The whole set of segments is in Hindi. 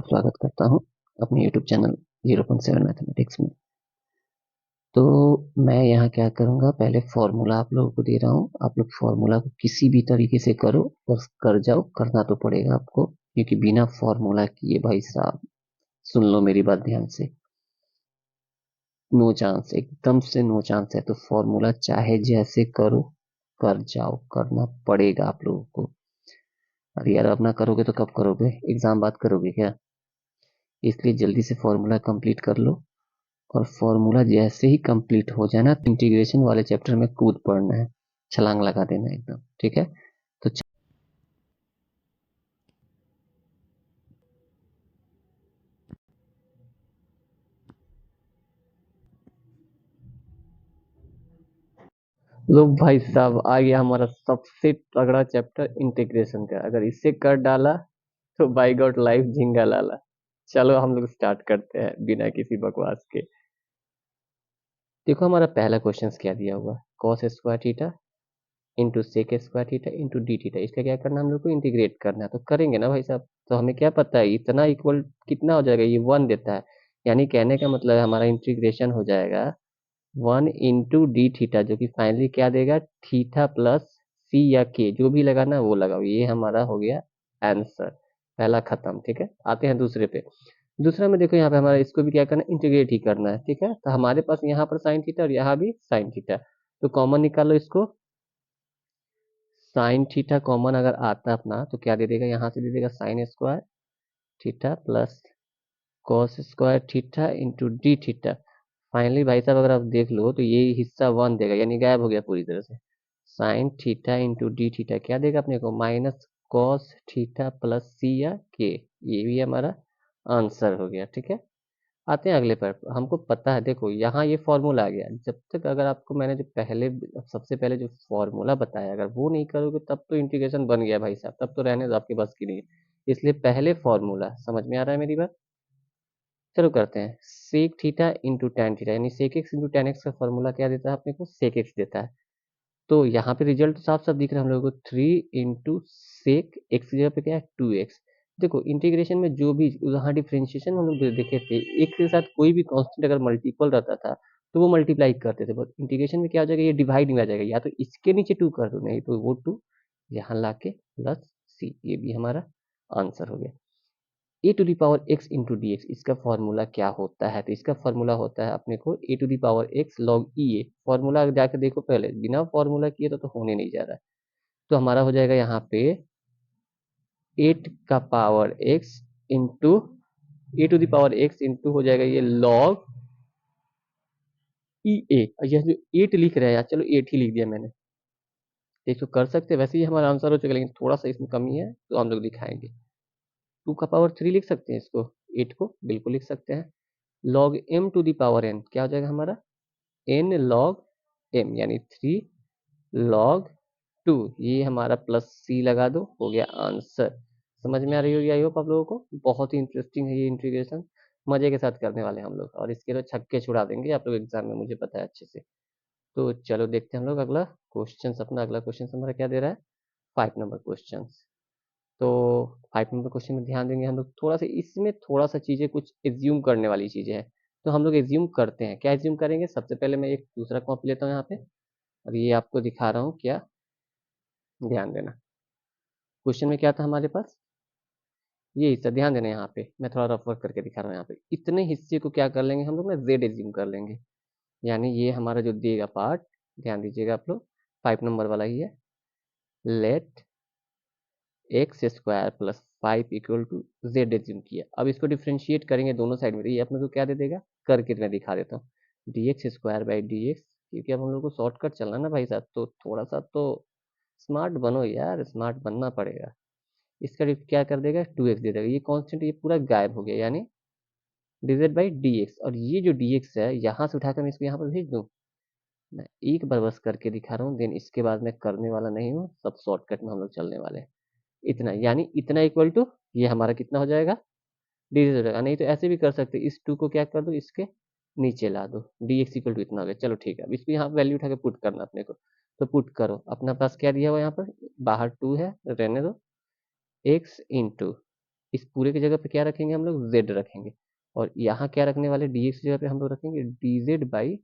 स्वागत करता हूं अपने YouTube चैनल 0.7 मैथमेटिक्स में। तो मैं यहाँ क्या करूँगा, पहले फॉर्मूला आप लोगों को दे रहा हूँ। आप लोग फॉर्मूला को किसी भी तरीके से करो और कर जाओ, करना तो पड़ेगा आपको, क्योंकि बिना फॉर्मूला किए भाई साहब, सुन लो मेरी बात ध्यान से, नो चांस, एकदम से नो चांस है। तो फॉर्मूला चाहे जैसे करो, कर जाओ, करना पड़ेगा आप लोगों को। अरे यार, अब ना करोगे तो कब करोगे? एग्जाम बात करोगे क्या? इसलिए जल्दी से फॉर्मूला कंप्लीट कर लो। और फॉर्मूला जैसे ही कंप्लीट हो जाए ना, इंटीग्रेशन वाले चैप्टर में कूद पड़ना है, छलांग लगा देना एकदम, ठीक है? तो लो भाई साहब, आ गया हमारा सबसे तगड़ा चैप्टर इंटीग्रेशन का। अगर इसे कर डाला तो बाई गॉड लाइफ झिंगा लाला। चलो हम लोग स्टार्ट करते हैं बिना किसी बकवास के। देखो हमारा पहला क्वेश्चन क्या दिया हुआ, cos square theta into sec square theta into d theta. इसका क्या करना है, हम लोग को इंटीग्रेट करना है। तो करेंगे ना भाई साहब। तो हमें क्या पता है, इतना इक्वल कितना हो जाएगा, ये 1 देता है। यानी कहने का मतलब है हमारा इंटीग्रेशन हो जाएगा 1 इंटू डी थीटा, जो कि फाइनली क्या देगा, थीटा प्लस सी या के, जो भी लगाना वो लगाओ। ये हमारा हो गया आंसर, पहला खत्म। ठीक है, आते हैं दूसरे पे। दूसरा में देखो, यहाँ पे हमारा इसको भी क्या करना है, इंटीग्रेट ही करना है। ठीक है, तो हमारे पास यहाँ पर साइन थीटा और यहाँ भी साइन थीटा, तो कॉमन निकालो इसको। साइन थीटा कॉमन अगर आता अपना तो क्या दे देगा, यहाँ से दे देगा sine square theta plus cos square theta into d theta. Finally भाई साहब अगर आप देख लो तो ये हिस्सा 1 देगा, यानी गायब हो गया पूरी तरह से। Sine theta into d theta क्या देगा अपने को, माइनस कॉस थीटा प्लस सी या के। ये भी हमारा आंसर हो गया। ठीक है, आते हैं अगले पर। हमको पता है, देखो यहाँ ये फॉर्मूला आ गया। जब तक अगर आपको मैंने जो पहले सबसे पहले जो फॉर्मूला बताया, अगर वो नहीं करोगे तब तो इंटीग्रेशन बन गया भाई साहब, तब तो रहने दो, आपके बस की नहीं है। इसलिए पहले फॉर्मूला समझ में आ रहा है मेरी बात? चलो करते हैं। Sec theta into tan theta, यानी sec x into tan x का फॉर्मूला क्या देता है अपने को, सेक एक्स देता है। तो यहाँ पे रिजल्ट तो साफ साफ दिख रहा है हम लोगों को, 3 इंटू सेक एक्स की जगह पे क्या है, 2x। देखो इंटीग्रेशन में जो भी यहाँ डिफ्रेंशिएशन हम लोग देखे थे, एक के साथ कोई भी कांस्टेंट अगर मल्टीपल रहता था तो वो मल्टीप्लाई करते थे, बट इंटीग्रेशन में क्या हो जाएगा, ये डिवाइड में आ जाएगा। या तो इसके नीचे 2 कर दो, नहीं तो वो 2 यहाँ लाके प्लस सी। ये भी हमारा आंसर हो गया। A to the power x into d x, इसका फॉर्मूला क्या होता है, तो इसका फॉर्मूला होता है अपने को a to the power x log e a. Formula जाकर देखो पहले, बिना फॉर्मूला किए तो होने नहीं जा रहा है। तो हमारा हो जाएगा यहाँ पे 8 का power x into a to the power x into हो जाएगा ये लॉग ई ए। यह जो 8 लिख रहा है यार, चलो 8 ही लिख दिया मैंने, इसको कर सकते हैं। वैसे ही हमारा आंसर हो चुका, लेकिन थोड़ा सा इसमें कमी है तो हम लोग दिखाएंगे। 2 का पावर 3 लिख सकते हैं इसको, 8 को बिल्कुल लिख सकते हैं। Log m to the power n क्या हो जाएगा हमारा, एन लॉग एम, यानी 3 लॉग 2। ये हमारा प्लस सी लगा दो, हो गया आंसर। समझ में आ रही होगी आई होप आप लोगों को। बहुत ही इंटरेस्टिंग है ये इंटीग्रेशन, मजे के साथ करने वाले हैं हम लोग, और इसके तो छक्के छुड़ा देंगे आप लोग एग्जाम में, मुझे पता है अच्छे से। तो चलो देखते हैं हम लोग अगला क्वेश्चन। अपना अगला क्वेश्चन हमारा क्या दे रहा है, 5 नंबर क्वेश्चन। तो 5 नंबर क्वेश्चन में ध्यान देंगे हम लोग थोड़ा सा, इसमें थोड़ा सा चीजें कुछ एज्यूम करने वाली चीजें हैं। तो हम लोग एज्यूम करते हैं, क्या एज्यूम करेंगे, सबसे पहले मैं एक दूसरा कॉपी लेता हूँ यहाँ पे, और ये आपको दिखा रहा हूँ क्या, ध्यान देना। क्वेश्चन में क्या था हमारे पास, ये हिस्सा ध्यान देना। यहाँ पे मैं थोड़ा रफ वर्क करके दिखा रहा हूँ। यहाँ पे इतने हिस्से को क्या कर लेंगे हम लोग ना, जेड एज्यूम कर लेंगे। यानी ये हमारा जो देगा पार्ट, ध्यान दीजिएगा आप लोग, 5 नंबर वाला ही है। Let x square plus 5 equal to z assume किया। अब इसको डिफ्रेंशिएट करेंगे दोनों साइड में, ये अपने को क्या दे देगा, करके मैं दिखा देता हूँ। D x square by d x, क्योंकि अब हम लोग को शॉर्टकट चलना ना भाई साहब, तो थोड़ा सा तो स्मार्ट बनो यार, स्मार्ट बनना पड़ेगा। इसका क्या कर देगा, 2x दे देगा। ये कांस्टेंट ये पूरा गायब हो गया, यानी डिवाइड बाई डी एक्स। और ये जो डी एक्स है यहाँ से उठाकर मैं इसको यहाँ पर भेज दूँ, मैं एक बार बस करके दिखा रहा हूँ, देन इसके बाद मैं करने वाला नहीं हूँ, सब शॉर्टकट में हम लोग चलने वाले हैं। इतना, यानी इतना इक्वल टू ये हमारा कितना हो जाएगा, डी हो जाएगा। नहीं तो ऐसे भी कर सकते, इस 2 को क्या कर दो, इसके नीचे ला दो, डी एक्स इक्वल टू इतना हो गया। चलो ठीक है, अब इसको यहाँ वैल्यू उठा के पुट करना अपने को, तो पुट करो। अपना पास क्या दिया हुआ यहाँ पर, बाहर 2 है, रहने दो, एक्स इंटू इस पूरे की जगह पे क्या रखेंगे हम लोग, z रखेंगे, और यहाँ क्या रखने वाले, dx की जगह पे हम लोग रखेंगे dz बाई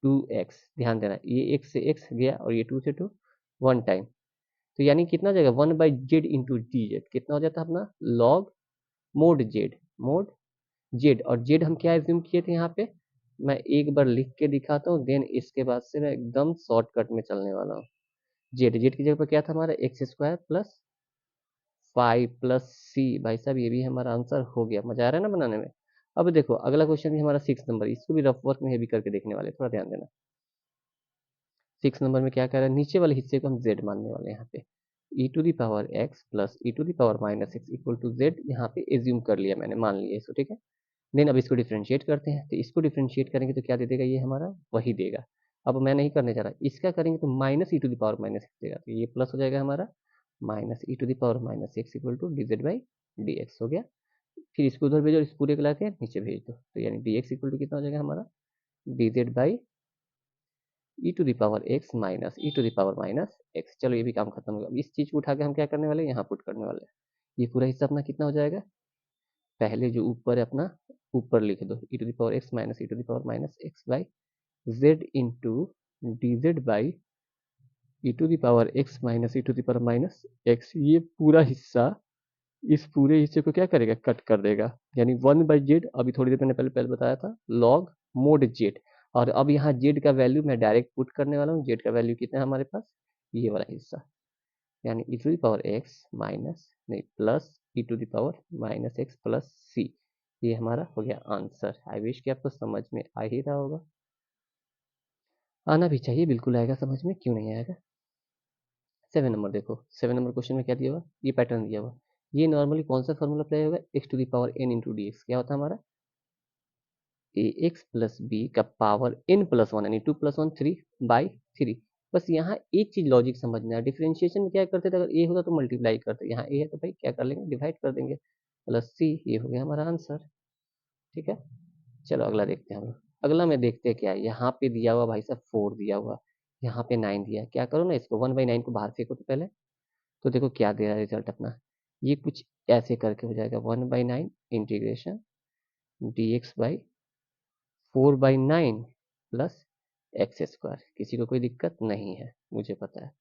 2x। ध्यान देना, ये x से x गया और ये 2 से 2 वन टाइम, तो यानी कितना जाएगा, 1 by z into d Z, कितना हो जाता है अपना log mode Z, mode Z. और जेड हम क्या एज्यूम किए थे यहाँ पे, मैं एक बार लिख के दिखाता हूँ, देन इसके बाद से मैं एकदम शॉर्टकट में चलने वाला हूँ। जेड, जेड की जगह पर क्या था हमारा, एक्स स्क्वायर प्लस 5 प्लस सी। भाई साहब ये भी हमारा आंसर हो गया, मजा आ रहा है ना बनाने में। अब देखो अगला क्वेश्चन भी हमारा 6 नंबर, इसको भी रफ वर्क में भी करके देखने वाले, थोड़ा ध्यान देना। 6 नंबर में क्या कह रहा है, नीचे वाले हिस्से को हम z मानने वाले हैं यहाँ पे, e to the power x plus e to the power minus x equal to z, यहाँ पे एज्यूम कर लिया मैंने, मान लिया इसको, ठीक है। देन अब इसको डिफ्रेंशिएट करते हैं, तो इसको डिफ्रेंशिएट करेंगे तो क्या दे देगा, ये हमारा वही देगा। अब मैं नहीं करने जा रहा, इसका करेंगे तो minus e to the power minus x देगा, तो ये प्लस हो जाएगा हमारा minus e to the power minus x equal to d z by d x हो गया। फिर इसको उधर भेजो, इस पूरे को ला के नीचे भेज दो, तो यानी डी एक्स इक्वल टू कितना हो जाएगा हमारा, d z by e to the power x minus e to the power minus x. चलो ये भी काम खत्म हो गया। अब इस चीज को उठा के हम क्या करने वाले हैं, यहाँ पुट करने वाले हैं। ये पूरा हिस्सा अपना कितना हो जाएगा, पहले जो ऊपर है अपना ऊपर लिख दो, e to the power x minus e to the power minus x by z into d z by e to the power x minus e to the power minus x. ये पूरा हिस्सा इस पूरे हिस्से को क्या करेगा, कट कर देगा, यानी 1 बाई जेड। अभी थोड़ी देर मैंने पहले बताया था, लॉग मोड जेड। और अब यहाँ जेड का वैल्यू मैं डायरेक्ट पुट करने वाला हूँ। जेड का वैल्यू कितना है हमारे पास, ये वाला हिस्सा, यानी e to the power x minus नहीं plus e to the power minus x plus c. ये हमारा हो गया आंसर। आई विश कि आपको समझ में आ ही रहा होगा, आना भी चाहिए, बिल्कुल आएगा समझ में, क्यों नहीं आएगा। 7 नंबर देखो, 7 नंबर क्वेश्चन में क्या दिया हुआ, ये पैटर्न दिया हुआ। ये नॉर्मली कौन सा फॉर्मूला अप्लाई होगा, x to the power n into d x. क्या होता है हमारा, ए एक्स प्लस बी का पावर एन प्लस वन, यानी 2 + 1 3 बाई 3। बस यहाँ एक चीज लॉजिक समझना है, डिफरेंशिएशन में क्या करते थे, अगर ए होता तो मल्टीप्लाई करते, यहाँ ए है तो भाई क्या कर लेंगे, डिवाइड कर देंगे, प्लस सी। ये हो गया हमारा आंसर, ठीक है। चलो अगला देखते हैं हम लोग। अगला में देखते हैं क्या है, यहाँ पे दिया हुआ भाई साहब 4 दिया हुआ, यहाँ पे 9 दिया। क्या करो ना, इसको 1/9 को बाहर फेंको तो पहले, तो देखो क्या दे रहा है रिजल्ट अपना। ये कुछ ऐसे करके हो जाएगा, 1/9 integration D x by 4/9 plus x square. किसी को कोई दिक्कत नहीं है, मुझे पता है।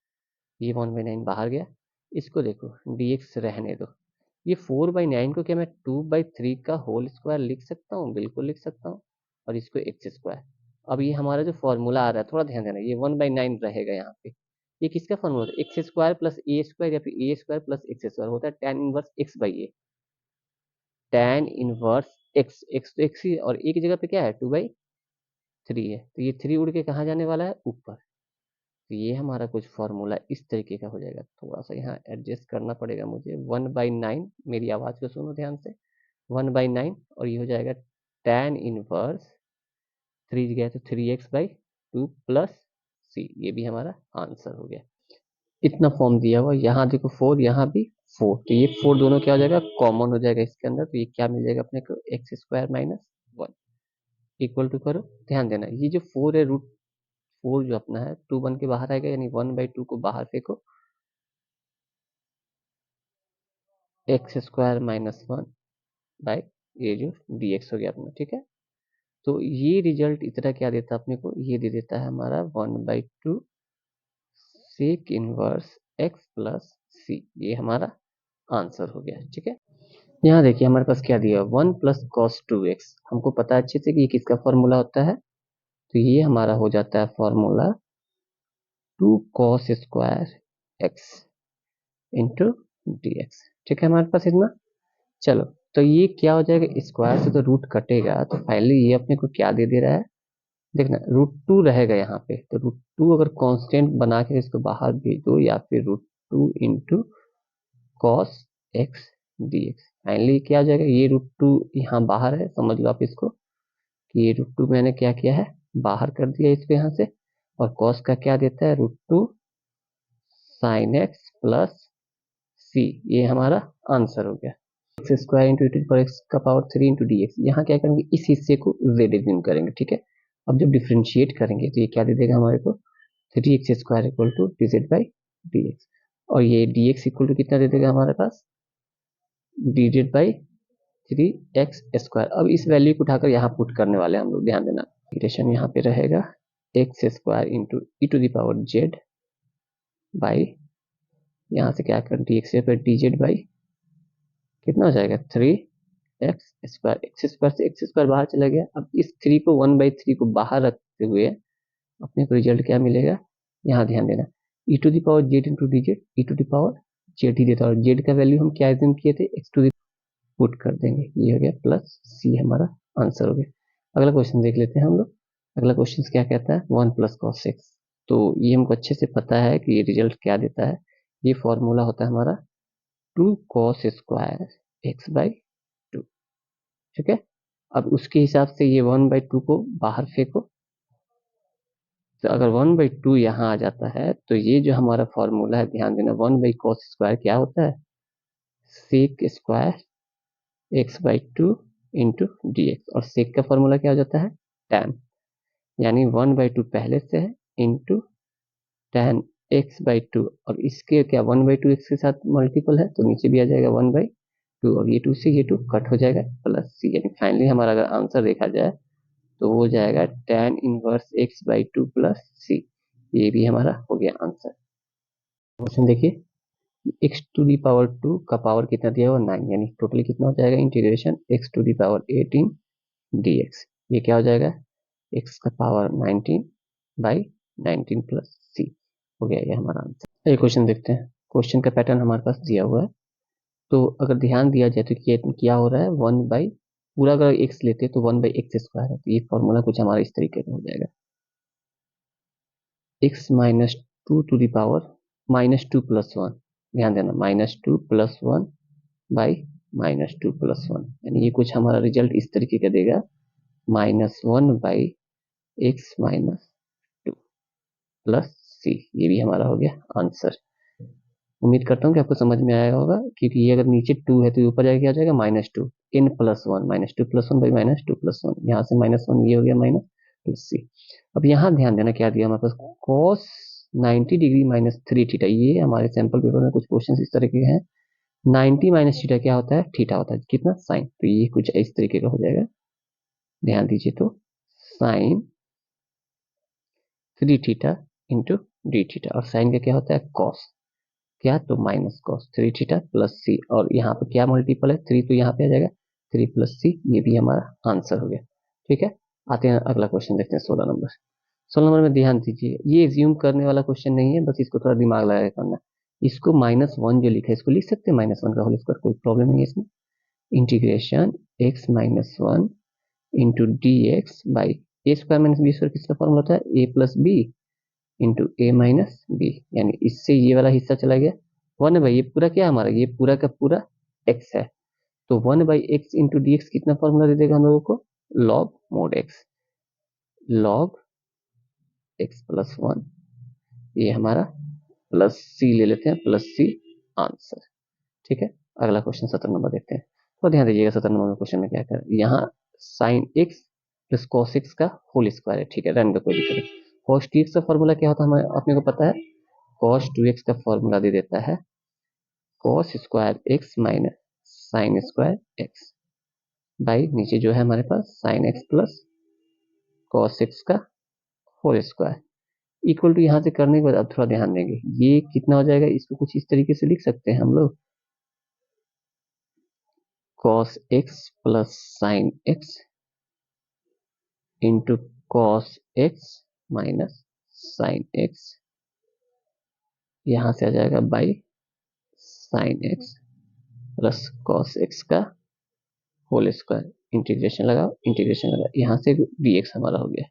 ये 1/9 बाहर गया, इसको देखो dx रहने दो। ये 4/9 को क्या मैं 2/3 का होल स्क्वायर लिख सकता हूँ, बिल्कुल लिख सकता हूँ, और इसको एक्स स्क्वायर। अब ये हमारा जो फॉर्मूला आ रहा है, थोड़ा ध्यान देना, ये 1/9 रहेगा यहाँ पे। ये किसका फॉर्मूला है, x square plus a square, या फिर ए स्क्वायर प्लस एक्स स्क्वायर होता है tan inverse x by A. tan inverse x, x तो एक्स ही है, और ए की जगह पे क्या है 2/3 है, तो ये 3 उड़ के कहाँ जाने वाला है, ऊपर। तो ये हमारा कुछ फॉर्मूला इस तरीके का हो जाएगा। थोड़ा सा यहाँ एडजस्ट करना पड़ेगा मुझे। 1/9, मेरी आवाज़ को सुनो ध्यान से, 1/9, और ये हो जाएगा tan इनवर्स 3 गया तो 3x/2 प्लस सी। ये भी हमारा आंसर हो गया। इतना फॉर्म दिया हुआ, यहाँ देखो 4, यहाँ भी 4, तो ये 4 दोनों क्या हो जाएगा, कॉमन हो जाएगा इसके अंदर। तो ये क्या मिल जाएगा अपने को, x square minus 1 equal to करो। ध्यान देना, ये जो 4 है, √4 जो अपना है 2 बन के बाहर आएगा, यानी 1/2 को बाहर फेंको, एक्स स्क्वायर माइनस 1 बाई ये जो dx हो गया अपना, ठीक है। तो ये रिजल्ट इतना क्या देता है अपने को, ये दे देता है हमारा 1/2 sec inverse x plus c. ये हमारा आंसर हो गया, ठीक है। यहाँ देखिए हमारे पास क्या दिया, 1 + cos2x। हमको पता है अच्छे से कि ये किसका फॉर्मूला होता है, तो ये हमारा हो जाता है formula 2 cos square x into d x, ठीक है हमारे पास इतना। चलो, तो ये क्या हो जाएगा, स्क्वायर से तो रूट कटेगा, तो फाइनली ये अपने को क्या दे दे रहा है, देखना √2 रहेगा यहाँ पे, तो √2 अगर कांस्टेंट बना के इसको बाहर भेज दो, या फिर √2 into cos x d x. Finally क्या हो जाएगा, ये √2 यहाँ बाहर है, समझ लो आप इसको कि ये √2 मैंने क्या किया है, बाहर कर दिया इसको यहाँ से। और कॉस का क्या देता है, √2 साइन एक्स प्लस सी। ये हमारा आंसर हो गया। एक्स स्क्वायर इंटू ई पर एक्स का पावर 3 इंटू डी एक्स। यहाँ क्या करेंगे, इस हिस्से को जेड एज्यूम करेंगे, ठीक है। अब जब डिफ्रेंशिएट करेंगे तो ये क्या दे देगा हमारे को, 3x square equal to d z by d x. और ये डी एक्स इक्वल टू कितना दे देगा हमारे पास, डिवाइडेड बाई 3x²। अब इस वैल्यू को उठाकर यहाँ पुट करने वाले हैं हम लोग, ध्यान देना। इंटीग्रेशन यहाँ पे रहेगा x² इंटू e⁻z बाई, यहाँ से क्या कर dx पे dz बाई कितना हो जाएगा 3x²। x² से x² बाहर चला गया। अब इस 3 को 1/3 को बाहर रखते हुए अपने को रिजल्ट क्या मिलेगा, यहाँ ध्यान देना, e⁻z इंटू dz, e⁻z ही देता है, और z का वैल्यू हम क्या एज्यूम किए थे, x पुट कर देंगे, ये हो गया प्लस सी हमारा आंसर हो गया। अगला क्वेश्चन देख लेते हैं हम लोग। अगला क्वेश्चन क्या कहता है, 1 + cos x। तो ये हमको अच्छे से पता है कि ये रिजल्ट क्या देता है। ये फॉर्मूला होता है हमारा 2 cos² x/2, ठीक है। अब उसके हिसाब से ये 1/2 को बाहर फेंको, तो अगर 1/2 यहाँ आ जाता है तो ये जो हमारा फॉर्मूला है, ध्यान देना, 1/cos² क्या होता है, sec² x/2 इंटू dx, और सेक का फॉर्मूला क्या हो जाता है, tan, यानी 1/2 पहले से है इंटू tan x/2, और इसके क्या 1/2 x के साथ मल्टीपल है तो नीचे भी आ जाएगा 1/2, और ये 2 से ये 2 कट हो जाएगा प्लस सी, यानी फाइनली हमारा अगर आंसर देखा जाए तो हो जाएगा tan inverse x/2 plus c. ये भी हमारा हो गया आंसर। क्वेश्चन देखिए, x⁻² का पावर कितना दिया हुआ 9, यानी टोटली कितना हो जाएगा, इंटीग्रेशन x⁻18 dx, ये क्या हो जाएगा, x का पावर 19/19 प्लस सी हो गया, ये हमारा आंसर। ये क्वेश्चन देखते हैं। क्वेश्चन का पैटर्न हमारे पास दिया हुआ है, तो अगर ध्यान दिया जाए तो क्या हो रहा है, 1 बाई पूरा अगर x लेते हैं तो 1/x² है, तो ये फॉर्मूला कुछ हमारा इस तरीके का हो जाएगा, x -2 टू द पावर -2 + 1, ध्यान देना -2 + 1 बाई -2 + 1, यानी ये कुछ हमारा रिजल्ट इस तरीके का देगा, -1/x -2 प्लस सी, ये भी हमारा हो गया आंसर। उम्मीद करता हूँ कि आपको समझ में आया होगा, क्योंकि ये अगर नीचे 2 है तो ऊपर जाके क्या हो जाएगा -2, n + 1, -2 + 1 बाई -2 + 1, यहाँ से -1 ये हो गया माइनस प्लस सी। अब यहाँ ध्यान देना क्या दिया हमारे पास, cos 90 डिग्री -3 थीटा, ये हमारे सैंपल पेपर में कुछ क्वेश्चन इस तरह के हैं। 90 - थीटा क्या होता है, थीटा होता है, कितना साइन, तो ये कुछ इस तरीके का हो जाएगा, ध्यान दीजिए। तो sine 3 theta into d theta, और साइन का क्या होता है कॉस, क्या तो -cos 3 थीटा प्लस सी, और यहाँ पे क्या मल्टीपल है 3, तो यहाँ पे आ जाएगा 3 + सी, ये भी हमारा आंसर हो गया, ठीक है। आते हैं अगला क्वेश्चन देखते हैं 16 नंबर। 16 नंबर में ध्यान दीजिए, ये एज्यूम करने वाला क्वेश्चन नहीं है, बस इसको थोड़ा दिमाग लगा के करना। इसको -1 जो लिखा है इसको लिख सकते हैं -1 का होल स्क्वायर, कोई प्रॉब्लम नहीं है इसमें। Integration x -1 into d x by a² - b² किसका फॉर्मूला होता है, a + b into a - b, यानी इससे ये वाला हिस्सा चला गया 1/, ये पूरा क्या है हमारा, ये पूरा का पूरा x है, तो 1/x इंटू डी एक्स कितना फॉर्मूला दे देगा हम लोगों को, log mod x, log x + 1, ये हमारा प्लस सी ले लेते हैं, प्लस सी आंसर, ठीक है। अगला क्वेश्चन 17 नंबर देखते हैं। तो ध्यान दीजिएगा 17 नंबर क्वेश्चन में क्या कर, यहाँ sine x plus cos x का होल स्क्वायर है, ठीक है, रन का कोई दिक्कत नहीं। cos 2x का फॉर्मूला क्या होता है हमें अपने को पता है, cos 2x का फॉर्मूला दे देता है cos square x minus sine square x by नीचे जो है हमारे पास sine x plus cos x का होल स्क्वायर, इक्वल टू यहाँ से करने के बाद अब थोड़ा ध्यान देंगे, ये कितना हो जाएगा, इसको कुछ इस तरीके से लिख सकते हैं हम लोग, cos x plus sine x into cos x minus sine x, यहाँ से आ जाएगा by sine x plus cos x का होल स्क्वायर, इंटीग्रेशन लगाओ, इंटीग्रेशन लगाओ, यहाँ से dx हमारा हो गया,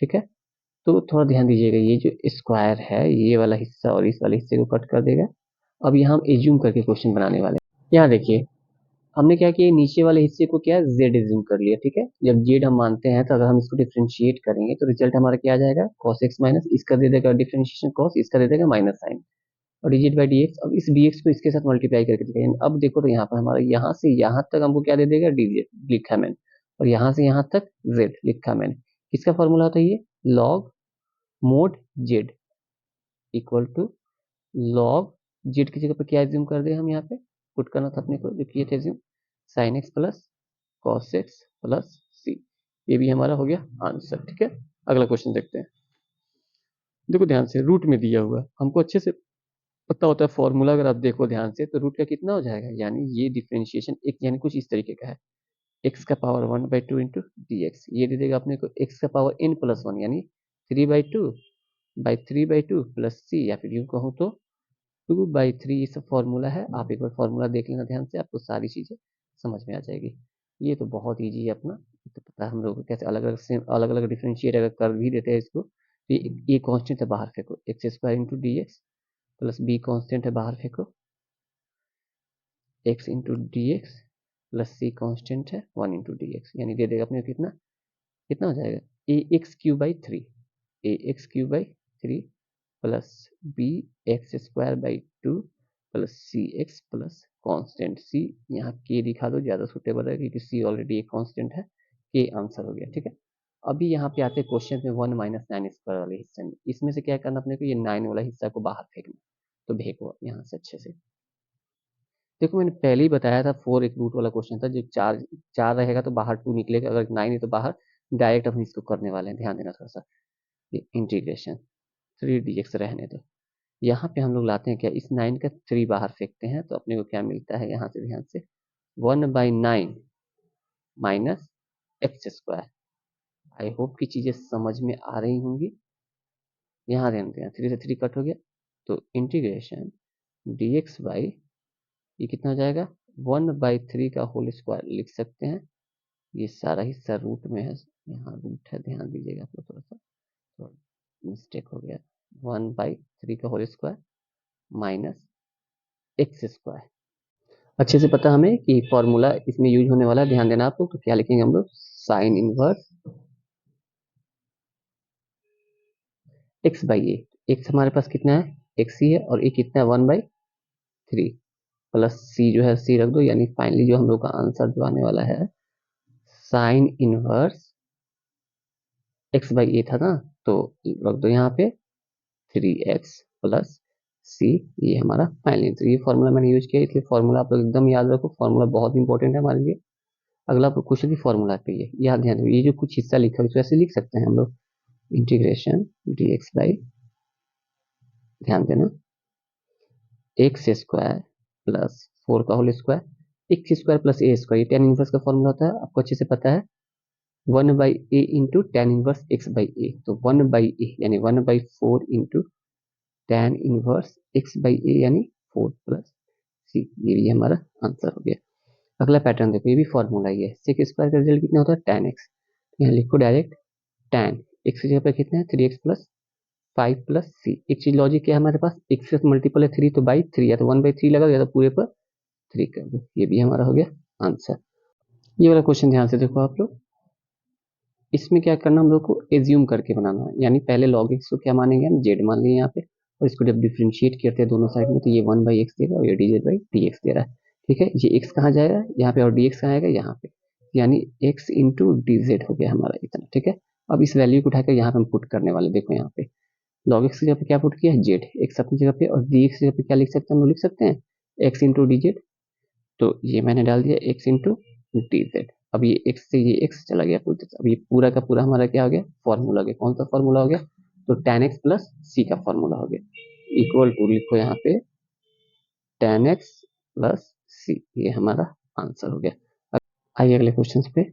ठीक है। तो थोड़ा ध्यान दीजिएगा, ये जो स्क्वायर है ये वाला हिस्सा और इस वाले हिस्से को कट कर देगा। अब यहाँ हम एज्यूम करके क्वेश्चन बनाने वाले हैं। यहाँ देखिए हमने क्या किया, नीचे वाले हिस्से को क्या z एज्यूम कर लिया, ठीक है। जब z हम मानते हैं तो अगर हम इसको डिफ्रेंशिएट करेंगे तो रिजल्ट हमारा क्या आ जाएगा, cos x माइनस इसका दे देगा डिफ्रेंशिएशन cos, इसका दे देगा माइनस साइन, और dz बाई dx, अब इस dx को इसके साथ मल्टीप्लाई करके दिखाएंगे। अब देखो तो यहाँ पर हमारा यहाँ से यहाँ तक हमको क्या दे देगा, dz लिखा मैंने, और यहाँ से यहाँ तक z लिखा मैंने, किसका फॉर्मूला होता है ये, log mod z equal to log z की जगह पर क्या एज्यूम कर दे हम यहाँ पे, पुट करना था अपने को, जो किए थे assume, sine x plus cos x plus c. ये भी हमारा हो गया आंसर। ठीक है, अगला क्वेश्चन देखते हैं। देखो ध्यान से, रूट में दिया हुआ हमको अच्छे से पता होता है फॉर्मूला, अगर आप देखो ध्यान से तो रूट का कितना हो जाएगा, यानी ये डिफरेंशिएशन एक यानी कुछ इस तरीके का है, एक्स का पावर 1/2 इंटू डी एक्स, ये दे देगा अपने को एक्स का पावर n प्लस 1 यानी 3/2 प्लस सी, या फिर यूँ कहूँ तो 2/3। ये सब फॉर्मूला है, आप एक बार फॉर्मूला देख लेना ध्यान से, आपको सारी चीजें समझ में आ जाएगी। ये तो बहुत ईजी है अपना, तो पता है हम लोग को कैसे अलग अलग से अलग अलग डिफ्रेंशिएट अगर कर भी देते हैं इसको, तो ये कांस्टेंट है बाहर फेंको, x square into d x plus b constant है बाहर फेंको, x into d x plus c constant है 1 इंटू डी एक्स, यानी दे देगा अपने कितना, कितना हो जाएगा a x cube by 3, a x cube by 3 plus b x square by 2 plus c x plus constant c, यहाँ के दिखा दो, ज़्यादा सुटेबल है क्योंकि सी ऑलरेडी एक कॉन्स्टेंट है, के आंसर हो गया। ठीक है, अभी यहाँ पे आते हैं क्वेश्चन में 1 माइनस 9 स्क्वायर वाले हिस्से में, इसमें से क्या करना अपने को, ये 9 वाला हिस्सा को बाहर फेंकना, तो फेंको यहाँ से अच्छे से। देखो मैंने पहले ही बताया था, 4 एक रूट वाला क्वेश्चन था, जो चार चार रहेगा तो बाहर 2 निकलेगा, अगर 9 है तो बाहर डायरेक्ट हम इसको करने वाले हैं, ध्यान देना थोड़ा सा। ये इंटीग्रेशन 3 dx रहने दो, यहाँ पे हम लोग लाते हैं क्या, इस 9 का 3 बाहर फेंकते हैं, तो अपने को क्या मिलता है यहाँ से, ध्यान से 1/9 minus x square. I hope की चीजें समझ में आ रही होंगी। यहाँ ध्यान दें, 3 से 3 कट हो गया, तो इंटीग्रेशन dx बाई, ये कितना हो जाएगा 1/3 का होल स्क्वायर लिख सकते हैं, ये सारा हिस्सा रूट में है, यहाँ रूट है, ध्यान दीजिएगा आप लोग, थोड़ा मिस्टेक हो गया, 1/3 का whole square minus x square. अच्छे से पता हमें कि फॉर्मूला इसमें यूज होने वाला है, ध्यान देना आप लोग, तो क्या लिखेंगे हम लोग, sine inverse x by A, x हमारे पास कितना है, एक्स ही है, और ए कितना है 1/3 प्लस सी जो है सी रख दो, यानी फाइनली जो हम लोग का आंसर जो आने वाला है साइन इनवर्स एक्स बाई ए था ना, तो रख दो यहाँ पे 3x प्लस सी, ये हमारा फाइनल आंसर। ये फॉर्मूला मैंने यूज किया, इसलिए फॉर्मूला आप लोग एकदम याद रखो, फॉर्मूला बहुत इंपॉर्टेंट है हमारे लिए। अगला क्वेश्चन भी फॉर्मूला पे है, याद ध्यान रखो, ये जो कुछ हिस्सा लिखा है इसको ऐसे लिख सकते हैं हम लोग, इंटीग्रेशन dx बाई, ध्यान देना, एक्स स्क्वायर प्लस 4 का whole square, x square plus a square, ये टेन इनवर्स का फॉर्मूला होता है, आपको अच्छे से पता है, 1/a into tan inverse x by a, तो 1/a यानी 1/4 into tan inverse x by a यानी 4 प्लस सी, ये भी हमारा आंसर हो गया। अगला पैटर्न देखो, ये भी फॉर्मूला ही है, सेक स्क्वायर का रिजल्ट कितना होता है tan x, यहाँ लिखो डायरेक्ट tan x की जगह पे कितना है 3x प्लस 5 प्लस सी। एक चीज लॉजिक क्या है हमारे पास, x से मल्टीपल है 3 तो बाई 3, या तो 1/3 लगा या तो पूरे पर 3 कर दो, ये भी हमारा हो गया आंसर। ये वाला क्वेश्चन ध्यान से देखो आप लोग, इसमें क्या करना हम लोग को एज्यूम करके बनाना है, यानी पहले log x को क्या मानेंगे हम, z मान लिए यहाँ पे, और इसको जब डिफ्रेंशिएट करते हैं दोनों साइड में, तो ये 1/x देगा और ये dz बाई dx दे रहा है। ठीक है, ये x कहाँ जाएगा यहाँ पे, और dx कहाँ आएगा यहाँ पे, यानी x इंटू dz हो गया हमारा इतना। ठीक है, अब इस वैल्यू को उठाकर यहाँ पे हम पुट करने वाले, देखो यहाँ पे log x की जगह पे क्या पुट किया है, z, x अपनी जगह पे, और dx की जगह पे क्या लिख सकते हैं, हम लोग लिख सकते हैं x इंटू dz, तो ये मैंने डाल दिया x इंटू dz। अब ये x से ये x चला गया पूरी तरह से, अब ये पूरा का पूरा हमारा क्या हो गया, फॉर्मूला हो गया, कौन सा फॉर्मूला हो गया, तो tan x प्लस सी का फॉर्मूला हो गया, इक्वल टू लिखो यहाँ पे tan x प्लस सी, ये हमारा आंसर हो गया। आइए अगले क्वेश्चन पे,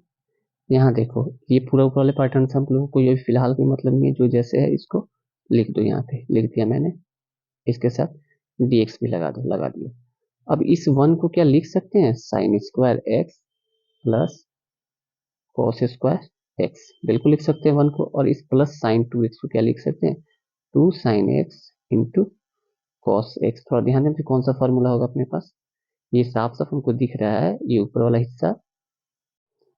यहाँ देखो ये पूरा ऊपर वाले पैटर्न से हम लोगों को ये फिलहाल कोई मतलब नहीं है, जो जैसे है इसको लिख दो, यहाँ पे लिख दिया मैंने, इसके साथ dx भी लगा दो, लगा दिया। अब इस 1 को क्या लिख सकते हैं, sign square x plus cos square x, बिल्कुल लिख सकते हैं 1 को, और इस प्लस साइन 2x को क्या लिख सकते हैं, 2 sine x into cos x. थोड़ा ध्यान दें कौन सा फॉर्मूला होगा अपने पास, ये साफ साफ हमको दिख रहा है, ये ऊपर वाला हिस्सा,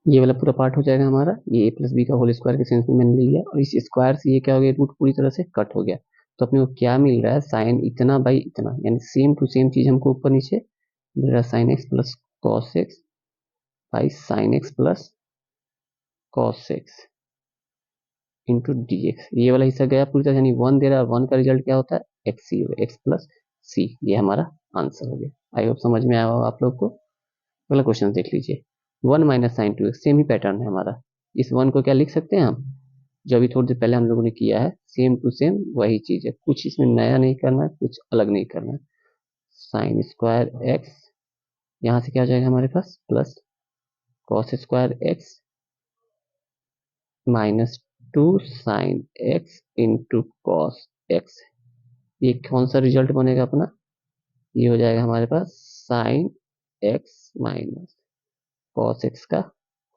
ये वाला पूरा पार्ट हो जाएगा हमारा, ये a प्लस बी का होल स्क्वायर के सेंस में मैंने ले लिया, और इस स्क्वायर से ये क्या हो गया, रूट पूरी तरह से कट हो गया, तो अपने को क्या मिल रहा है, साइन इतना बाई इतना, यानी सेम टू सेम चीज हमको ऊपर नीचे मिल रहा है, sign x plus cos x by sine x plus cos x into d x, ये वाला हिस्सा गया पूरी तरह, यानी 1 दे रहा है, 1 का रिजल्ट क्या होता है, एक्स सी, एक्स प्लस सी, ये हमारा आंसर हो गया। आई होप समझ में आया होगा आप लोग को। अगला क्वेश्चन देख लीजिए, 1 माइनस साइन 2x, सेम ही पैटर्न है हमारा। इस 1 को क्या लिख सकते हैं हम, जो अभी थोड़ी देर पहले हम लोगों ने किया है, सेम टू सेम वही चीज है, कुछ इसमें नया नहीं करना है, कुछ अलग नहीं करना है। साइन स्क्वायर एक्स, यहाँ से क्या हो जाएगा हमारे पास, plus cos square x minus 2 sine x into cos x. ये कौन सा रिजल्ट बनेगा अपना, ये हो जाएगा हमारे पास sine x minus cos x का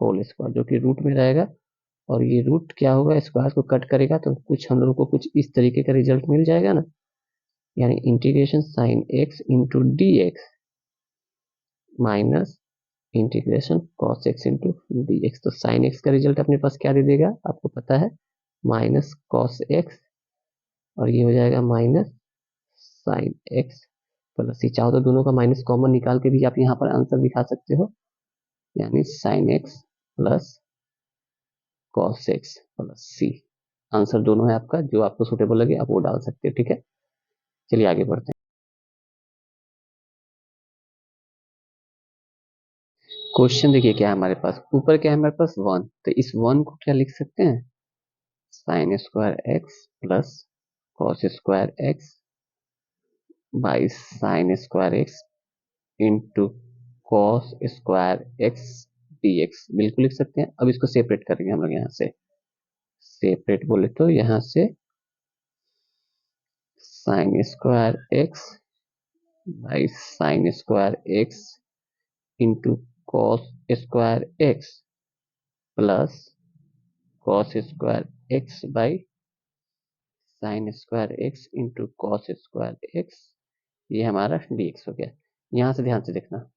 होल स्क्वायर, जो कि रूट में रहेगा। और ये रूट क्या होगा, स्क्वायर को कट करेगा तो कुछ हम लोग को कुछ इस तरीके का रिजल्ट मिल जाएगा ना, यानी integration sign x into d x minus integration cos x into d x. तो साइन एक्स का रिजल्ट अपने पास क्या दे देगा, आपको पता है, माइनस कॉस एक्स, और ये हो जाएगा माइनस साइन एक्स प्लस, ये चाहो तो दोनों का माइनस कॉमन निकाल के भी आप यहाँ पर आंसर दिखा सकते हो, यानी sine x plus cos x plus c. Answer दोनों है आपका, जो आपको सुटेबल लगे आप वो डाल सकते हो, ठीक है। चलिए आगे बढ़ते हैं। क्वेश्चन देखिए क्या है हमारे पास, ऊपर क्या है हमारे पास 1, तो इस 1 को क्या लिख सकते हैं, sign square x plus cos square x by sine square x into cos square x dx, बिल्कुल लिख सकते हैं। अब इसको सेपरेट करेंगे हम लोग, यहाँ से सेपरेट बोले तो यहाँ से sign square x by sine square x into cos square x plus cos square x by sine square x into cos square x, ये हमारा dx हो गया। यहाँ से ध्यान से देखना,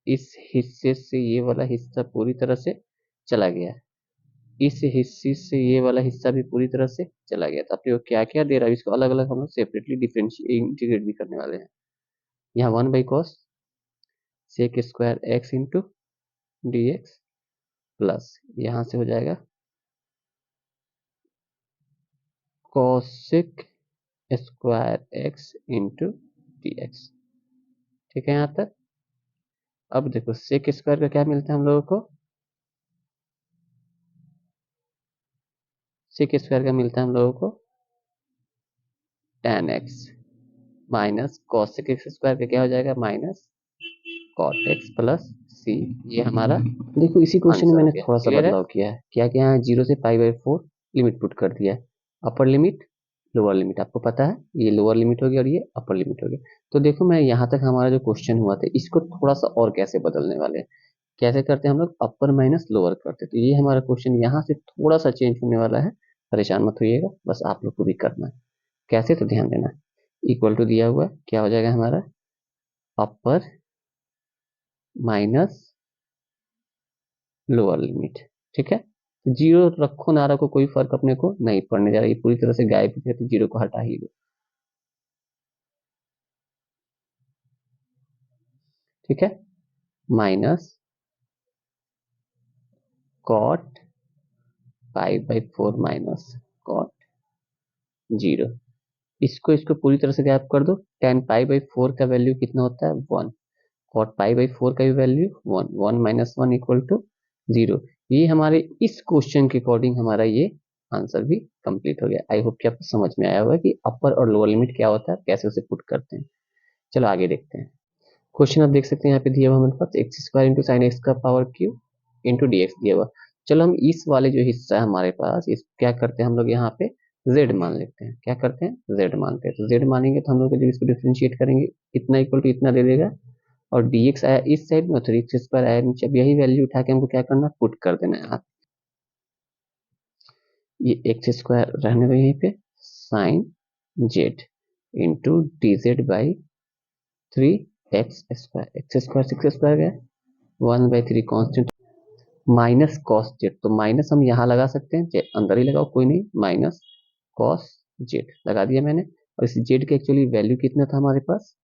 इस हिस्से से ये वाला हिस्सा पूरी तरह से चला गया, इस हिस्से से ये वाला हिस्सा भी पूरी तरह से चला गया। तो आप लोग क्या क्या दे रहा है, इसको अलग अलग हम लोग सेपरेटली डिफरेंशिएट इंटीग्रेट भी करने वाले हैं। यहाँ 1 by cosec square x into d x plus, यहाँ से हो जाएगा cosec square x into d x, ठीक है यहाँ तक। अब देखो सेक स्क्वायर का क्या मिलता है हम लोगों को, सेक स्क्वायर का मिलता है हम लोगों को tan x minus cosec x square का क्या हो जाएगा, minus cot x plus c. ये हमारा, देखो इसी क्वेश्चन में मैंने थोड़ा सा बदलाव किया है, क्या क्या है, 0 से π/4 लिमिट पुट कर दिया है, अपर लिमिट लोअर लिमिट, आपको पता है ये लोअर लिमिट हो गया और ये अपर लिमिट हो गया। तो देखो मैं यहाँ तक हमारा जो क्वेश्चन हुआ था, इसको थोड़ा सा और कैसे बदलने वाले हैं, कैसे करते हैं हम लोग, अपर माइनस लोअर करते हैं। तो ये हमारा क्वेश्चन यहाँ से थोड़ा सा चेंज होने वाला है, परेशान मत होइएगा, बस आप लोग को भी करना है। कैसे, तो ध्यान देना, इक्वल टू दिया हुआ है, क्या हो जाएगा हमारा, अपर माइनस लोअर लिमिट, ठीक है। जीरो रखो ना रखो कोई फर्क अपने को नहीं पड़ने जा रहा है, ये पूरी तरह से गायब है, तो जीरो को हटा ही दो, ठीक है। Minus cot π/4 minus cot zero, इसको इसको पूरी तरह से गायब कर दो। tan π/4 का वैल्यू कितना होता है, 1, कॉट π/4 का भी वैल्यू 1, 1 माइनस 1 इक्वल टू 0। ये हमारे इस क्वेश्चन के अकॉर्डिंग हमारा ये आंसर भी कंप्लीट हो गया। आई होप कि आपको समझ में आया होगा कि अपर और लोअर लिमिट क्या होता है, कैसे उसे पुट करते हैं। चलो आगे देखते हैं। क्वेश्चन आप देख सकते हैं यहाँ पे दिया हुआ हमारे पास x square into sine x का power cube into d x दिया हुआ। चलो हम इस वाले जो हिस्सा है हमारे पास, इस क्या करते हैं हम लोग यहाँ पे z मान लेते हैं, क्या करते हैं z मानते हैं। तो z मानेंगे तो हम लोग जब इसको डिफ्रेंशिएट करेंगे, इतना इक्वल टू इतना दे देगा, और dx आया इस साइड में, तो एक्स स्क्वायर आया नीचे। अब यही वैल्यू उठा के हमको क्या करना, पुट कर देना है। आप ये एक्स स्क्वायर रहने दो यहीं पे, sine z into d z by 3x square, x square 6 square गया, 1/3 कॉन्स्टेंट माइनस कॉस जेड। तो माइनस हम यहाँ लगा सकते हैं, अंदर ही लगाओ कोई नहीं, माइनस कॉस जेड लगा दिया मैंने। और इस जेड का एक्चुअली वैल्यू कितना था हमारे पास,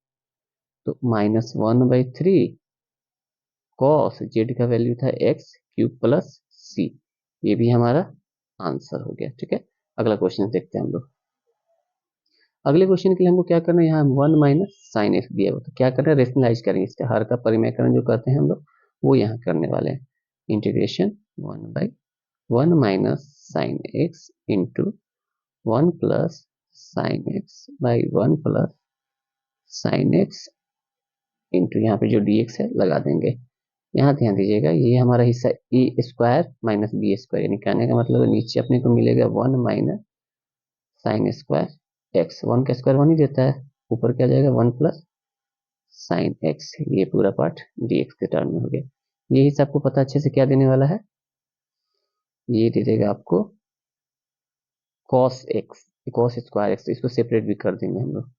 तो -1/3 कॉस जेड का वैल्यू था एक्स क्यूब प्लस सी। ये भी हमारा आंसर हो गया, ठीक है। अगला क्वेश्चन देखते हैं हम लोग। अगले क्वेश्चन के लिए हमको क्या करना है, यहाँ 1 माइनस साइन एक्स दिया हुआ, तो क्या करना है, रेशनलाइज करेंगे इसका हर का परिमेयकरण जो करते हैं हम लोग वो यहाँ करने वाले हैं। Integration 1 minus sine x into 1 plus sign x by 1 plus sign x into यहाँ पे जो dx है लगा देंगे। यहाँ ध्यान दीजिएगा ये हमारा हिस्सा ए स्क्वायर माइनस बी स्क्वायर, यानी कहने का मतलब नीचे अपने को मिलेगा 1 माइनस साइन स्क्वायर एक्स, 1 का स्क्वायर 1 ही देता है, ऊपर क्या जाएगा 1 प्लस साइन एक्स, ये पूरा पार्ट dx के टर्म में हो गया। ये हिस्सा आपको पता अच्छे से क्या देने वाला है, ये दे देगा आपको cos x, cos square x, इसको सेपरेट भी कर देंगे हम लोग,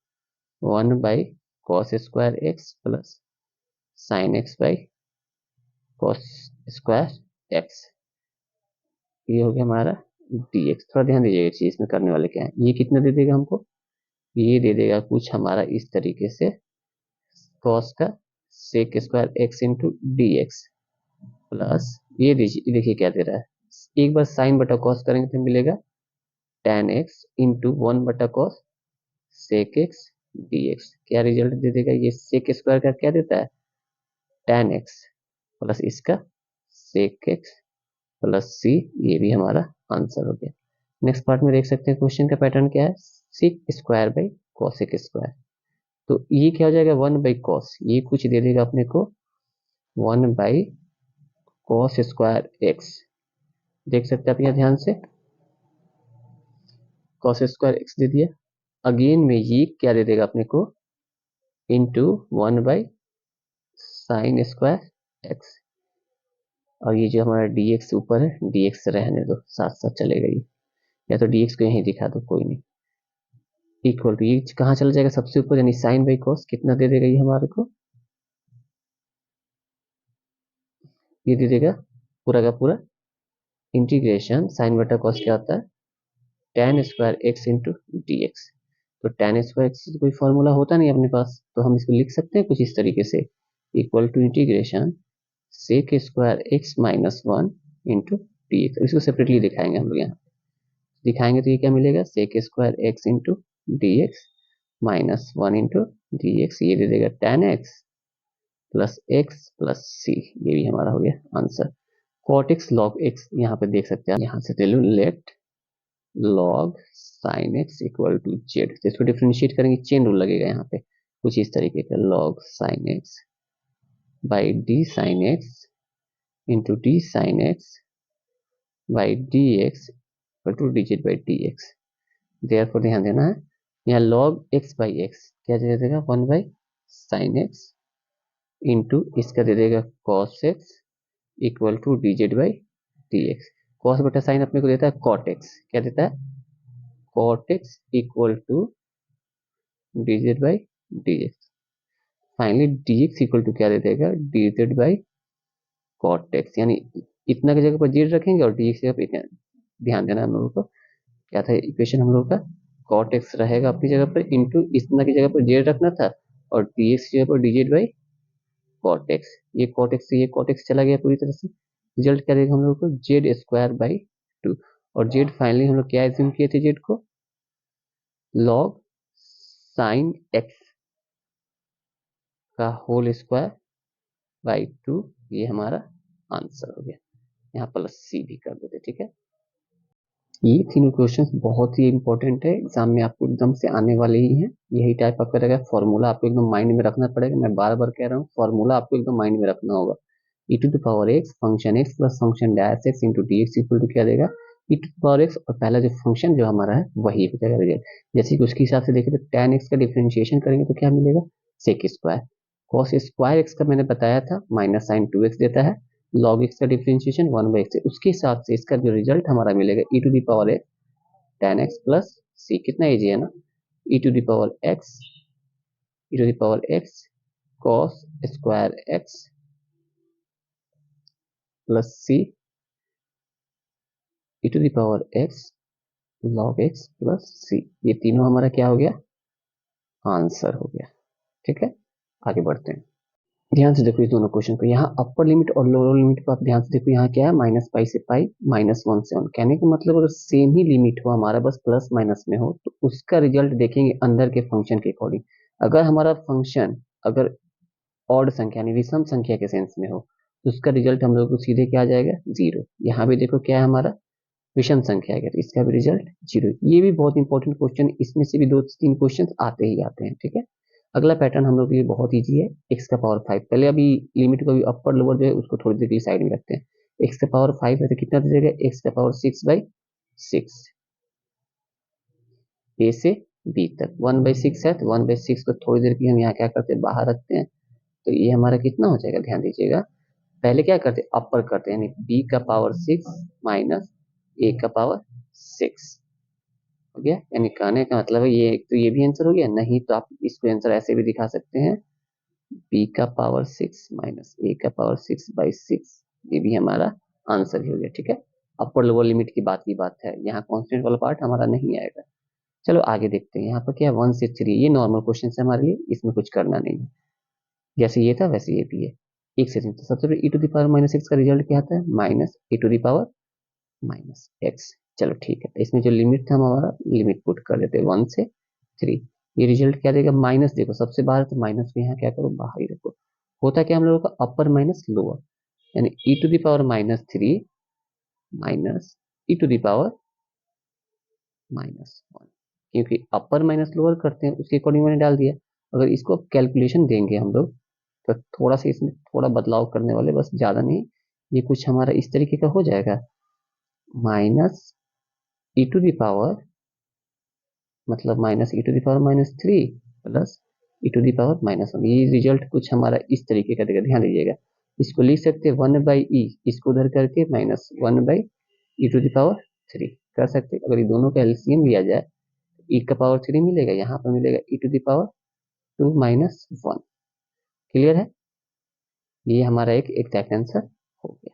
1 by cos square x plus sign x by cos square x, ये हो गया हमारा dx। थोड़ा ध्यान दीजिएगा चीज इसमें करने वाले क्या है, ये कितना दे देगा हमको, ये दे देगा कुछ हमारा इस तरीके से cos का sec square x into d x plus ये देखिए क्या दे रहा है, एक बार साइन बटा cos करेंगे तो मिलेगा tan x इंटू 1 बटा cos sec x dx, क्या रिजल्ट दे देगा, ये sec स्क्वायर का क्या देता है tan x प्लस इसका sec x प्लस c, ये भी हमारा आंसर हो गया। नेक्स्ट पार्ट में देख सकते हैं क्वेश्चन का पैटर्न क्या है, sec square by cosec square, तो ये क्या हो जाएगा 1 बाई cos, ये कुछ दे देगा अपने को 1 बाई cos स्क्वायर एक्स, देख सकते हैं आप यहाँ ध्यान से cos स्क्वायर एक्स दे दिया, अगेन में ये क्या दे देगा अपने को into 1 by sine square x, और ये जो हमारा dx ऊपर है dx रहने दो, साथ साथ चलेगा ये, या तो dx को यहीं दिखा दो कोई नहीं, इक्वल टू ये कहाँ चला जाएगा सबसे ऊपर, यानी साइन बाई कॉस कितना दे देगा ये हमारे को, ये दे देगा पूरा का पूरा इंटीग्रेशन साइन बटा कॉस क्या होता है tan square x into d x, तो tan स्क्वायर एक्स कोई फॉर्मूला होता नहीं अपने पास, तो हम इसको लिख सकते हैं कुछ इस तरीके से, equal to integration sec square x minus 1 into d x, इसको सेपरेटली दिखाएंगे हम लोग, यहाँ दिखाएंगे तो ये क्या मिलेगा sec square x into d x minus 1 into d x, ये दे देगा tan x plus x plus c, ये भी हमारा हो गया answer. cot x log x यहाँ पे देख सकते हैं, यहाँ से ले लो let log sin x equal to z, तो इसको डिफ्रेंशिएट करेंगे चेन रूल लगेगा यहाँ पे कुछ इस तरीके का, log sin x by d sine x into d sine x by d x equal to d z by d x, therefore ध्यान देना है यहाँ log x बाई एक्स क्या दे देगा 1 बाई साइन एक्स इंटू इसका दे देगा cos x equal to d z by d x, cos बटा साइन अपने को देता है cot x, क्या देता है cot x equal to d z by d x, finally dx equal to क्या दे देगा d z by cot x, यानी इतना की जगह पर जेड रखेंगे और dx की जगह पर ध्यान देना हम लोगों को, क्या था इक्वेशन हम लोगों का cot x रहेगा अपनी जगह पर इंटू इतना की जगह पर जेड रखना था और dx की जगह पर D z by cot x, ये cot x से ये cot x चला गया पूरी तरह से, रिजल्ट क्या देगा हम लोग को जेड स्क्वायर बाई 2, और जेड फाइनली हम लोग क्या एज्यूम किए थे जेड को log साइन x का होल स्क्वायर बाई 2, ये हमारा आंसर हो गया, यहाँ प्लस सी भी कर देते, ठीक है। ये तीनों क्वेश्चंस बहुत ही इंपॉर्टेंट है, एग्जाम में आपको एकदम से आने वाले ही हैं, यही टाइप आपका रहेगा, फॉर्मूला आपको एकदम माइंड में रखना पड़ेगा, मैं बार बार कह रहा हूँ फॉर्मूला आपको एकदम माइंड में रखना होगा, e to the power x function x plus function dash x into d x equal to क्या देगा e to the power x, और पहला जो फंक्शन जो हमारा है वही हो जाएगा रिजल्ट, जैसे कि उसके हिसाब से देखें तो tan x का डिफरेंशिएशन करेंगे तो क्या मिलेगा sec square, cos square x का मैंने बताया था माइनस साइन 2x देता है, log x का डिफरेंशिएशन 1 बाई x है, उसके हिसाब से इसका जो रिजल्ट हमारा मिलेगा e to the power x tan x plus c, कितना इजी है ना, e to the power x e to the power x cos square x plus c e to the power x log x plus c, ये तीनों हमारा क्या हो गया आंसर हो गया, ठीक है। आगे बढ़ते हैं। ध्यान से देखो इस दोनों क्वेश्चन को, यहाँ अपर लिमिट और लोअर लिमिट को आप ध्यान से देखो, यहाँ क्या है माइनस पाई से पाई -1 से 1, कहने का मतलब अगर सेम ही लिमिट हो हमारा, बस प्लस माइनस में हो, तो उसका रिजल्ट देखेंगे अंदर के फंक्शन के अकॉर्डिंग। अगर हमारा फंक्शन अगर ऑड संख्या यानी विषम संख्या के सेंस में हो, तो उसका रिजल्ट हम लोग को सीधे क्या आ जाएगा, 0। यहाँ भी देखो क्या है हमारा विषम संख्या है, तो इसका भी रिजल्ट 0। ये भी बहुत इंपॉर्टेंट क्वेश्चन, इसमें से भी 2-3 क्वेश्चन आते ही आते हैं, ठीक है। अगला पैटर्न हम लोग के लिए बहुत ईजी है, x का पावर 5। पहले अभी लिमिट को भी अपर लोअर जो है उसको थोड़ी देर के लिए साइड में रखते हैं। x का पावर 5 है तो कितना दीजिएगा, x का पावर 6/6, a से b तक 1/6 है, तो 1/6 को थोड़ी देर के लिए हम यहाँ क्या करते हैं, बाहर रखते हैं। तो ये हमारा कितना हो जाएगा, ध्यान दीजिएगा, पहले क्या करते हैं, अपर करते हैं, यानी b का पावर 6 माइनस a का पावर 6 हो गया। यानी कहने का मतलब है ये, तो ये भी आंसर हो गया, नहीं तो आप इसको आंसर ऐसे भी दिखा सकते हैं, b का पावर 6 माइनस a का पावर 6/6, ये भी हमारा आंसर ही हो गया, ठीक है। अपर लोअर लिमिट की बात है, यहाँ कॉन्स्टेंट वाला पार्ट हमारा नहीं आएगा। चलो आगे देखते हैं, यहाँ पर क्या है 1 से 3, ये नॉर्मल क्वेश्चन है हमारे लिए, इसमें कुछ करना नहीं है, जैसे ये था वैसे ये भी है। 1 से 3, तो सबसे पहले e टू द पावर -6 का रिजल्ट क्या आता है, minus e to the power -x। चलो ठीक है, तो इसमें जो लिमिट था हमारा, लिमिट पुट कर देते हैं 1 से 3। ये रिजल्ट क्या देगा, माइनस, देखो सबसे बाहर, तो माइनस को यहाँ क्या करो, बाहर ही रखो। होता क्या हम लोगों का, अपर माइनस लोअर, यानी e to the power -3 minus e to the power -1, क्योंकि अपर माइनस लोअर करते हैं उसके अकॉर्डिंग मैंने डाल दिया। अगर इसको कैलकुलेशन देंगे हम लोग, तो थोड़ा सा इसमें थोड़ा बदलाव करने वाले, बस ज्यादा नहीं। ये कुछ हमारा इस तरीके का हो जाएगा, minus e to the power, मतलब minus e to the power -3 plus e to the power -1। ये रिजल्ट कुछ हमारा इस तरीके का देगा, ध्यान दीजिएगा। इसको लिख सकते हैं 1/e, इसको उधर करके -1/e टू द पावर 3 कर सकते हैं। अगर ये दोनों का एलसीएम लिया जाए, e का पावर 3 मिलेगा, यहाँ पर मिलेगा e to the power 2 -1। Clear है, ये हमारा एक एग्जैक्ट आंसर हो गया।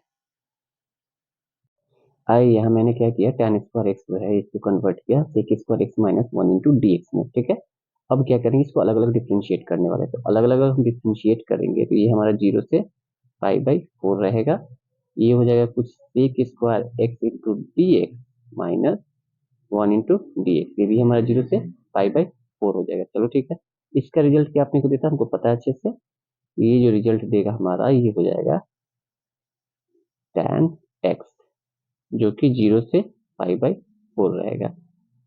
आई यहाँ मैंने क्या किया, tan स्क्वायर एक्स जो है इसको कन्वर्ट किया sec square x -1 into d x में, ठीक है। अब क्या करेंगे, इसको अलग अलग डिफ्रेंशिएट करने वाले हैं, तो अलग अलग हम डिफ्रेंशिएट करेंगे, तो ये हमारा 0 से π/4 रहेगा। ये हो जाएगा कुछ sec square x into d x -1 into d x, ये भी हमारा 0 से π/4 हो जाएगा। चलो ठीक है, इसका रिजल्ट क्या आपने को देता, हमको पता है अच्छे से। ये जो रिजल्ट देगा हमारा, ये हो जाएगा tan x, जो कि 0 से π/4 रहेगा,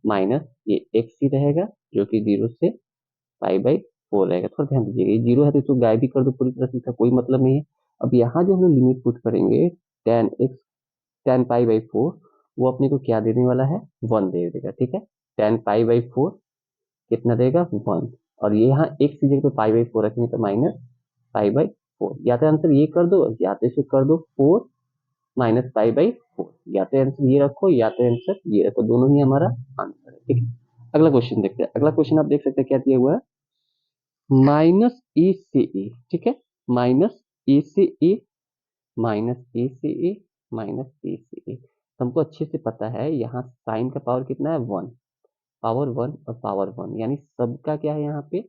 माइनस ये x ही रहेगा, जो कि 0 से π/4 रहेगा। थोड़ा ध्यान दीजिएगा, ये 0 है तो इसको गायब भी कर दो पूरी तरह से, इसका कोई मतलब नहीं है। अब यहाँ जो हम लोग लिमिट पुट करेंगे, tan x tan π/4, वो अपने को क्या देने वाला है, 1 दे देगा, ठीक है। tan π/4 कितना देगा, 1। और ये यहाँ x की जगह पे π/4 रखेंगे तो -π/4, या तो आंसर ये कर दो, या तो इसको कर दो 4 -π/4, या तो आंसर ये रखो, या तो आंसर ये रखो, दोनों ही हमारा आंसर है, ठीक है। अगला क्वेश्चन देखते हैं। अगला क्वेश्चन आप देख सकते हैं क्या दिया हुआ है, -a से a, ठीक है, -a से a, -a से a, -a से a। हमको अच्छे से पता है यहाँ साइन का पावर कितना है, 1, पावर 1 और पावर 1, यानी सबका क्या है, यहाँ पे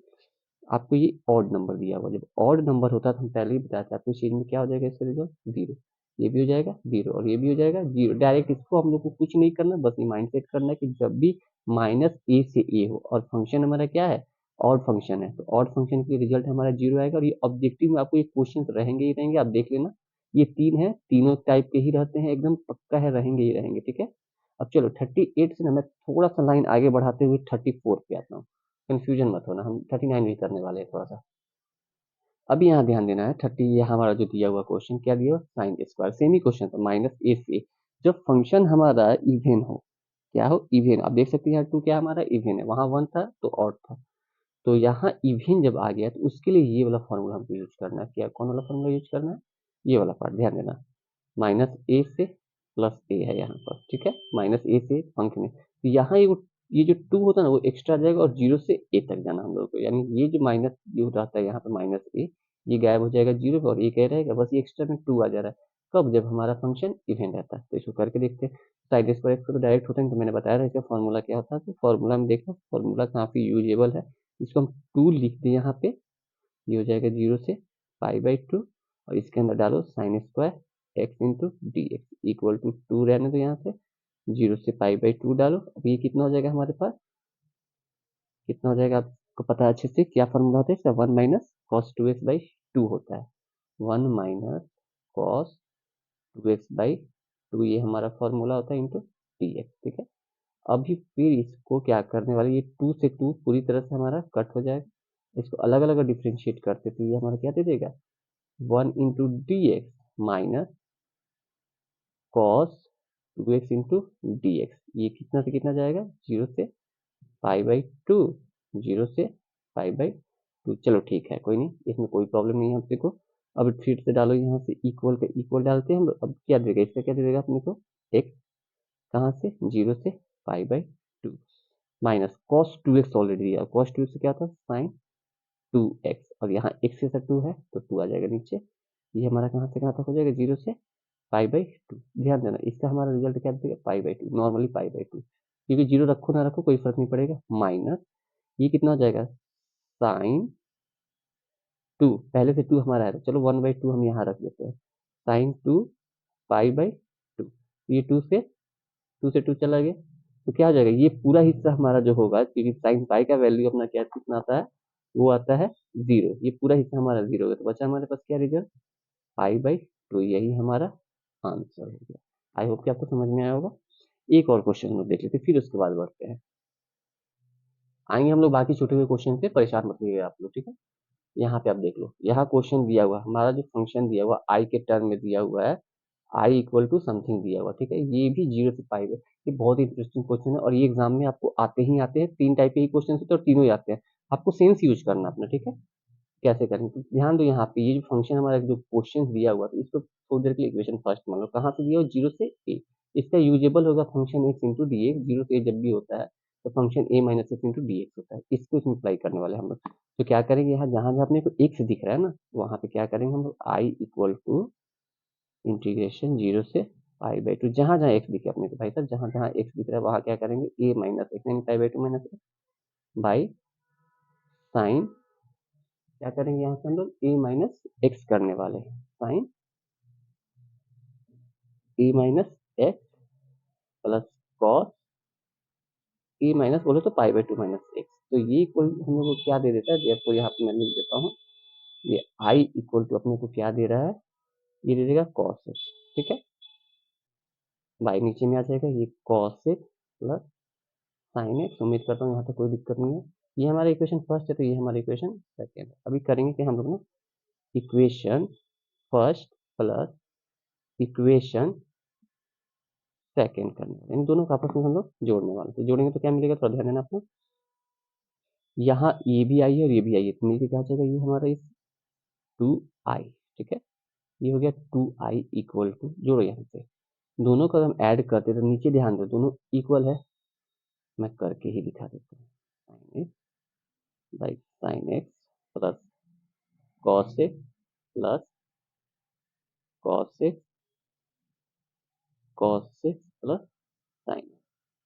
आपको ये ऑड नंबर दिया हुआ। जब ऑड नंबर होता है तो हम पहले ही बताया था, आपको इस चीज में क्या हो जाएगा, इसका रिजल्ट 0। ये भी हो जाएगा 0 और ये भी हो जाएगा 0। डायरेक्ट इसको हम लोग को कुछ नहीं करना, बस ये माइंड सेट करना है कि जब भी -a से a हो और फंक्शन हमारा क्या है, ऑड फंक्शन है, तो ऑड फंक्शन की रिजल्ट हमारा 0 आएगा। और ये ऑब्जेक्टिव में आपको ये क्वेश्चन रहेंगे ही रहेंगे, आप देख लेना। ये 3 है, तीनों टाइप के ही रहते हैं, एकदम पक्का है, रहेंगे ही रहेंगे, ठीक है। अब चलो 38 से ना मैं थोड़ा सा लाइन आगे बढ़ाते हुए 34 पे आता हूँ, कंफ्यूजन मत होना, हम 39 भी करने वाले हैं थोड़ा सा। अभी यहाँ ध्यान देना है, 30 ये हमारा जो दिया हुआ क्वेश्चन क्या दिया हुआ, साइन स्क्वायर, सेम ही क्वेश्चन था, -a से। जब फंक्शन हमारा इवन हो, क्या हो, इवन, आप देख सकते हैं यहाँ 2 क्या हमारा इवन है, वहां 1 था तो ऑड था। तो यहाँ इवन जब आ गया तो उसके लिए ये वाला फॉर्मूला हमको यूज करना है। क्या, कौन वाला फॉर्मूला यूज करना है, ये वाला पार्ट ध्यान देना, -a से +a है यहाँ पर, ठीक है, -a से अंक में, तो यहाँ ये जो 2 होता है ना वो एक्स्ट्रा जाएगा और 0 से a तक जाना हम लोग को, यानी ये जो माइनस जो रहता है यहाँ पे -a, ये गायब हो जाएगा 0 पे और ये क्या रहेगा, बस ये एक्स्ट्रा में 2 आ जा रहा है। कब, जब हमारा फंक्शन इवन रहता है। तो इसको करके देखते हैं। साइड स्क्वायर एक्स तो डायरेक्ट होता है, तो मैंने बताया था इसका फॉर्मूला क्या होता है, तो फॉर्मूला में देखो, फॉर्मूला काफी यूजेबल है। इसको हम 2 लिखते हैं यहाँ पे, ये हो जाएगा 0 से π/2 और इसके अंदर डालो sine square x into d x equal to 2 रहने दो, यहाँ से 0 से π/2 डालो। अब ये कितना हो जाएगा हमारे पास, कितना हो जाएगा आपको पता है अच्छे से, क्या फॉर्मूला होता है इसका, 1 माइनस कॉस 2x/2 होता है, 1 माइनस कॉस 2x/2 ये हमारा फॉर्मूला होता है इंटू डी एक्स, ठीक है। अभी फिर इसको क्या करने वाले, ये 2 से 2 पूरी तरह से हमारा कट हो जाएगा, इसको अलग अलग डिफ्रेंशिएट करते तो ये हमारा क्या दे देगा, 1 into d x minus cos 2x into d x, ये कितना से कितना जाएगा, 0 से π/2, 0 से π/2। चलो ठीक है, कोई नहीं, इसमें कोई प्रॉब्लम नहीं है अपने को। अब फिर से डालो यहाँ से इक्वल का इक्वल डालते हैं हम लोग। अब क्या देगा इसका, क्या दे देगा अपने को, x कहाँ से, 0 से π/2 माइनस कॉस 2x ऑलरेडी दिया, कॉस 2x से क्या था, साइन 2x, और यहाँ x के साथ 2 है तो 2 आ जाएगा नीचे। ये हमारा कहाँ से कहाँ तक हो जाएगा, 0 से π/2। ध्यान देना इसका हमारा रिजल्ट क्या देगा, π/2, नॉर्मली π/2, क्योंकि 0 रखो ना रखो कोई फर्क नहीं पड़ेगा, माइनस ये कितना हो जाएगा, साइन 2, पहले से 2 हमारा है तो चलो 1/2 हम यहाँ रख देते हैं, साइन 2 π/2, ये 2 से 2 चला गया तो क्या हो जाएगा, ये पूरा हिस्सा हमारा जो होगा, क्योंकि साइन पाई का वैल्यू अपना क्या कितना आता है, वो आता है 0, ये पूरा हिस्सा हमारा 0 होगा, तो बचा हमारे पास क्या रिजल्ट, π/2, यही हमारा आंसर हो गया। आई होप कि आपको समझ में आया होगा। एक और क्वेश्चन हम लोग देख लेते हैं, फिर उसके बाद बढ़ते हैं, आएंगे हम लोग बाकी छूटे हुए क्वेश्चन पे, परेशान मत होइएगा आप लोग, ठीक है। यहाँ पे आप देख लो, यहाँ क्वेश्चन दिया हुआ हमारा जो फंक्शन दिया हुआ आई के टर्म में दिया हुआ है, आई इक्वल टू समथिंग दिया हुआ, ठीक है, ये भी 0 से पाई है। ये बहुत ही इंटरेस्टिंग क्वेश्चन है और ये एग्जाम में आपको आते ही आते हैं, 3 टाइप के ही क्वेश्चन होते हैं और तीनों ही आते हैं, आपको सेंस यूज करना अपना, ठीक है। कैसे करेंगे तो ध्यान दो, यहाँ पे ये जो फंक्शन हमारा जो क्वेश्चन दिया हुआ था, इसको थोड़ी देर के लिए इक्वेशन फर्स्ट मान लो, कहाँ से दिया हो, 0 से a, इसका यूजेबल होगा function x into d x, 0 से a जब भी होता है तो function a minus x into d x होता है, इसको इसमें अप्लाई करने वाले हम लोग। तो क्या करेंगे, यहाँ जहाँ जहाँ अपने को x दिख रहा है ना, वहाँ पे क्या करेंगे हम लोग, i इक्वल टू इंटीग्रेशन 0 से π/2, जहाँ जहाँ x दिखे अपने को भाई साहब, जहाँ जहाँ x दिख रहा है वहाँ क्या करेंगे, a माइनस एक्स यानी π/2 माइनस एक्स बाई साइन, क्या करेंगे यहाँ से हम लोग, a माइनस एक्स करने वाले हैं, sine a minus x plus cos a minus बोले तो π/2 माइनस एक्स, तो ये इक्वल हम लोग को क्या दे देता है, देखो यहाँ पे मैं लिख देता हूँ, ये i इक्वल टू अपने को क्या दे रहा है, ये दे देगा कॉस एक्स, ठीक है, बाई नीचे में आ जाएगा, ये cos x plus sine x, उम्मीद करता हूँ यहाँ तक कोई दिक्कत नहीं है। ये हमारा इक्वेशन फर्स्ट है तो ये हमारा इक्वेशन सेकेंड है। अभी करेंगे कि हम लोग ना equation first plus equation second करने वाले, इन दोनों को आपस में हम लोग जोड़ने वाले, तो जोड़ेंगे तो क्या मिलेगा, थोड़ा ध्यान देना अपना, यहाँ ये भी आई है और ये भी आई है, तो मिलकर क्या हो जाएगा, ये हमारा इस 2i, ठीक है, ये हो गया 2i इक्वल टू, जोड़ो यहाँ से, दोनों का हम ऐड करते तो नीचे ध्यान दो दोनों इक्वल है, मैं करके ही दिखा देता हूँ, sign x by sine x plus cos x plus cos x cos x plus sign,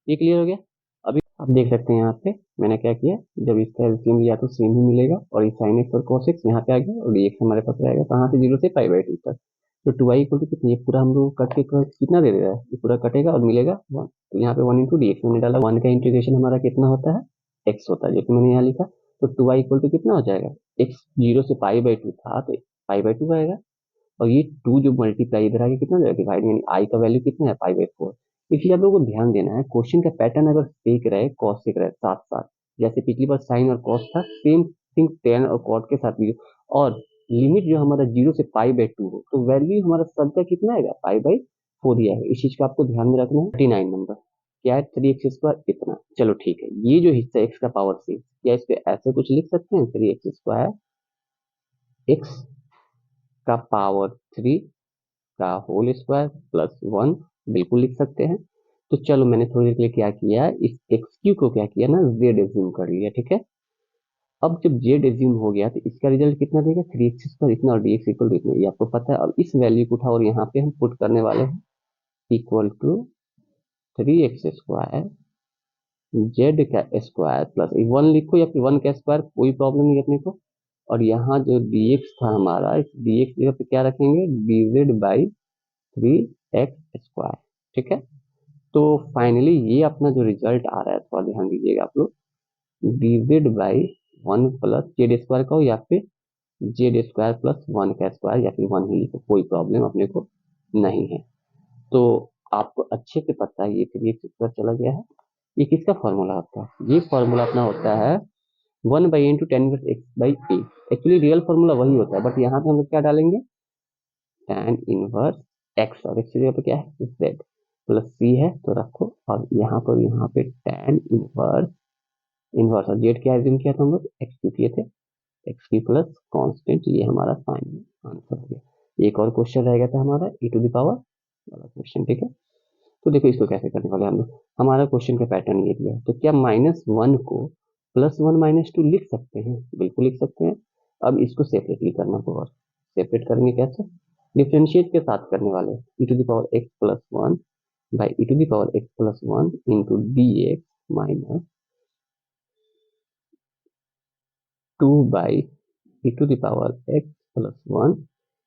ये क्लियर हो गया। अभी आप देख सकते हैं यहाँ पे मैंने क्या किया, जब इसका एलसीएम लिया तो सेम ही मिलेगा, और ये साइन एक्स और कॉस एक्स यहाँ पे आ गया और dx हमारे पास रहेगा कहाँ से, 0 से π/2 तक, तो 2i इक्वल टू कितना, ये पूरा हम लोग कट के कितना दे देगा, ये पूरा कटेगा और मिलेगा 1, तो यहाँ पे 1 इंटू डी एक्स मैंने डाला, 1 का इंटीग्रेशन हमारा कितना होता है, x होता है, जैसे मैंने यहाँ लिखा, तो 2i इक्वल टू कितना हो जाएगा, x 0 से π/2 था तो π/2 आएगा, और ये 2 जो मल्टीप्लाई इधर आके कितना जाएगा, डिवाइड, यानी i का वैल्यू कितना है, π/4। इसलिए आप लोगों को ध्यान देना है, क्वेश्चन का पैटर्न अगर सेक रहे कॉस सेक रहे साथ साथ, जैसे पिछली बार साइन और कॉस था, सेम थिंग टेन और कॉट के साथ भी, और लिमिट जो हमारा 0 से π/2 हो तो वैल्यू हमारा सबका कितना आएगा, π/4 ही आएगा। इस चीज को आपको ध्यान में रखना है। 39 नंबर क्या है, 3x² इतना, चलो ठीक है, ये जो हिस्सा x का पावर 6, क्या इस पे ऐसे कुछ लिख सकते हैं, 3x² x का पावर 3 का होल स्क्वायर प्लस 1, बिल्कुल लिख सकते हैं। तो चलो मैंने थोड़ी देर के लिए क्या किया, इस एक्स को क्या किया ना, जेड एज्यूम कर लिया, ठीक है। अब जब जेड एज्यूम हो गया तो इसका रिजल्ट कितना देगा, 3x² इतना और dx इक्वल टू इतना, ये आपको पता है। अब इस वैल्यू को उठाओ और यहाँ पे हम पुट करने वाले हैं, इक्वल टू 3x² जेड का स्क्वायर प्लस 1 लिखो या फिर 1 का स्क्वायर, कोई प्रॉब्लम नहीं अपने को, और यहाँ जो dx था हमारा, इस dx जगह पे क्या रखेंगे, dz बाई 3x²। ठीक है, तो फाइनली ये अपना जो रिजल्ट आ रहा है, थोड़ा ध्यान दीजिएगा आप लोग, dz बाई 1 प्लस z² का हो या फिर z² प्लस 1 का स्क्वायर या फिर 1 ही लिखो, कोई प्रॉब्लम अपने को नहीं है। तो आपको अच्छे से पता है ये 3x² चला गया है। ये किसका फॉर्मूला होता है, ये फॉर्मूला अपना होता है 1/a into tan inverse x by A. Actually real formula वही होता है, बट यहाँ पे हम लोग क्या डालेंगे, tan इनवर्स एक्स, और एक्स की जगह पे क्या है, z प्लस c है तो रखो, और यहाँ पे tan इनवर्स, इनवर्स और जेड क्या एज्यूम किया था हम लोग, एक्स क्यू किए थे, एक्स की प्लस कांस्टेंट, ये हमारा फाइनल आंसर हो गया। एक और क्वेश्चन रह गया था हमारा e टू द पावर वाला क्वेश्चन। ठीक है, तो देखो इसको कैसे करने वाले हम लोग, हमारा क्वेश्चन का पैटर्न ये दिया है, तो क्या -1 को +1 -2 लिख सकते हैं, बिल्कुल लिख सकते हैं। अब इसको सेपरेटली करना होगा, सेपरेट करेंगे कैसे, डिफ्रेंशिएट के साथ करने वाले, e to the power x plus 1 by e to the power x plus 1 into d x minus 2 by e to the power x plus 1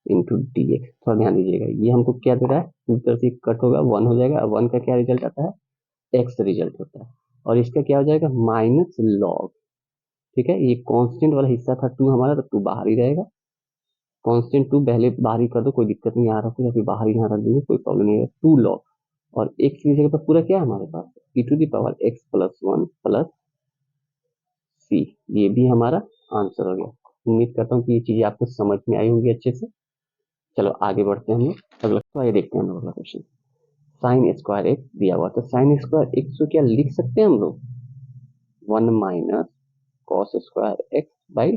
into d x. थोड़ा ध्यान दीजिएगा, ये हमको क्या दे रहा है, उधर से कट होगा 1 हो जाएगा, 1 का क्या रिजल्ट आता है, एक्स रिजल्ट होता है, और इसका क्या हो जाएगा, माइनस लॉग। ठीक है, ये कांस्टेंट वाला हिस्सा था 2 हमारा, तो 2 बाहर ही रहेगा, कांस्टेंट 2 पहले बाहर ही कर दो, कोई दिक्कत नहीं, यहाँ रखो या फिर बाहर ही यहाँ रख देंगे, कोई प्रॉब्लम नहीं है, 2 लॉग, और एक्स की जगह पर पूरा क्या है हमारे पास, e to the power x plus 1 plus c, ये भी हमारा आंसर हो गया। उम्मीद करता हूँ कि ये चीजें आपको समझ में आई होंगी अच्छे से। चलो आगे बढ़ते हैं हम लोग, अगला तो आइए देखते हैं हम लोग अगला क्वेश्चन। साइन स्क्वायर एक्स दिया हुआ, तो साइन स्क्वायर एक्स को क्या लिख सकते हैं हम लोग, 1 minus cos square x by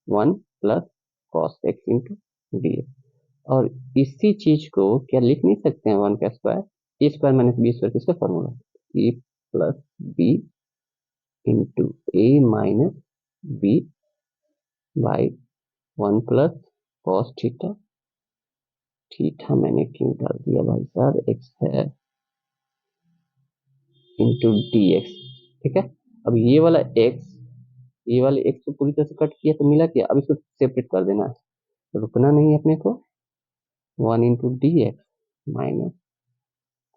1 plus cos x into d x. और इसी चीज को क्या लिख नहीं सकते हैं, 1 का square, a square minus b square, किसका formula, a plus b into a minus b by 1 plus cos theta, theta मैंने क्यों डाल दिया भाई साहब, एक्स है, इंटू डी एक्स। ठीक है, अब ये वाला एक्स, ये वाले एक्स को पूरी तरह से कट किया तो मिला क्या, अब इसको सेपरेट कर देना है, तो रुकना नहीं है अपने को, 1 into d x minus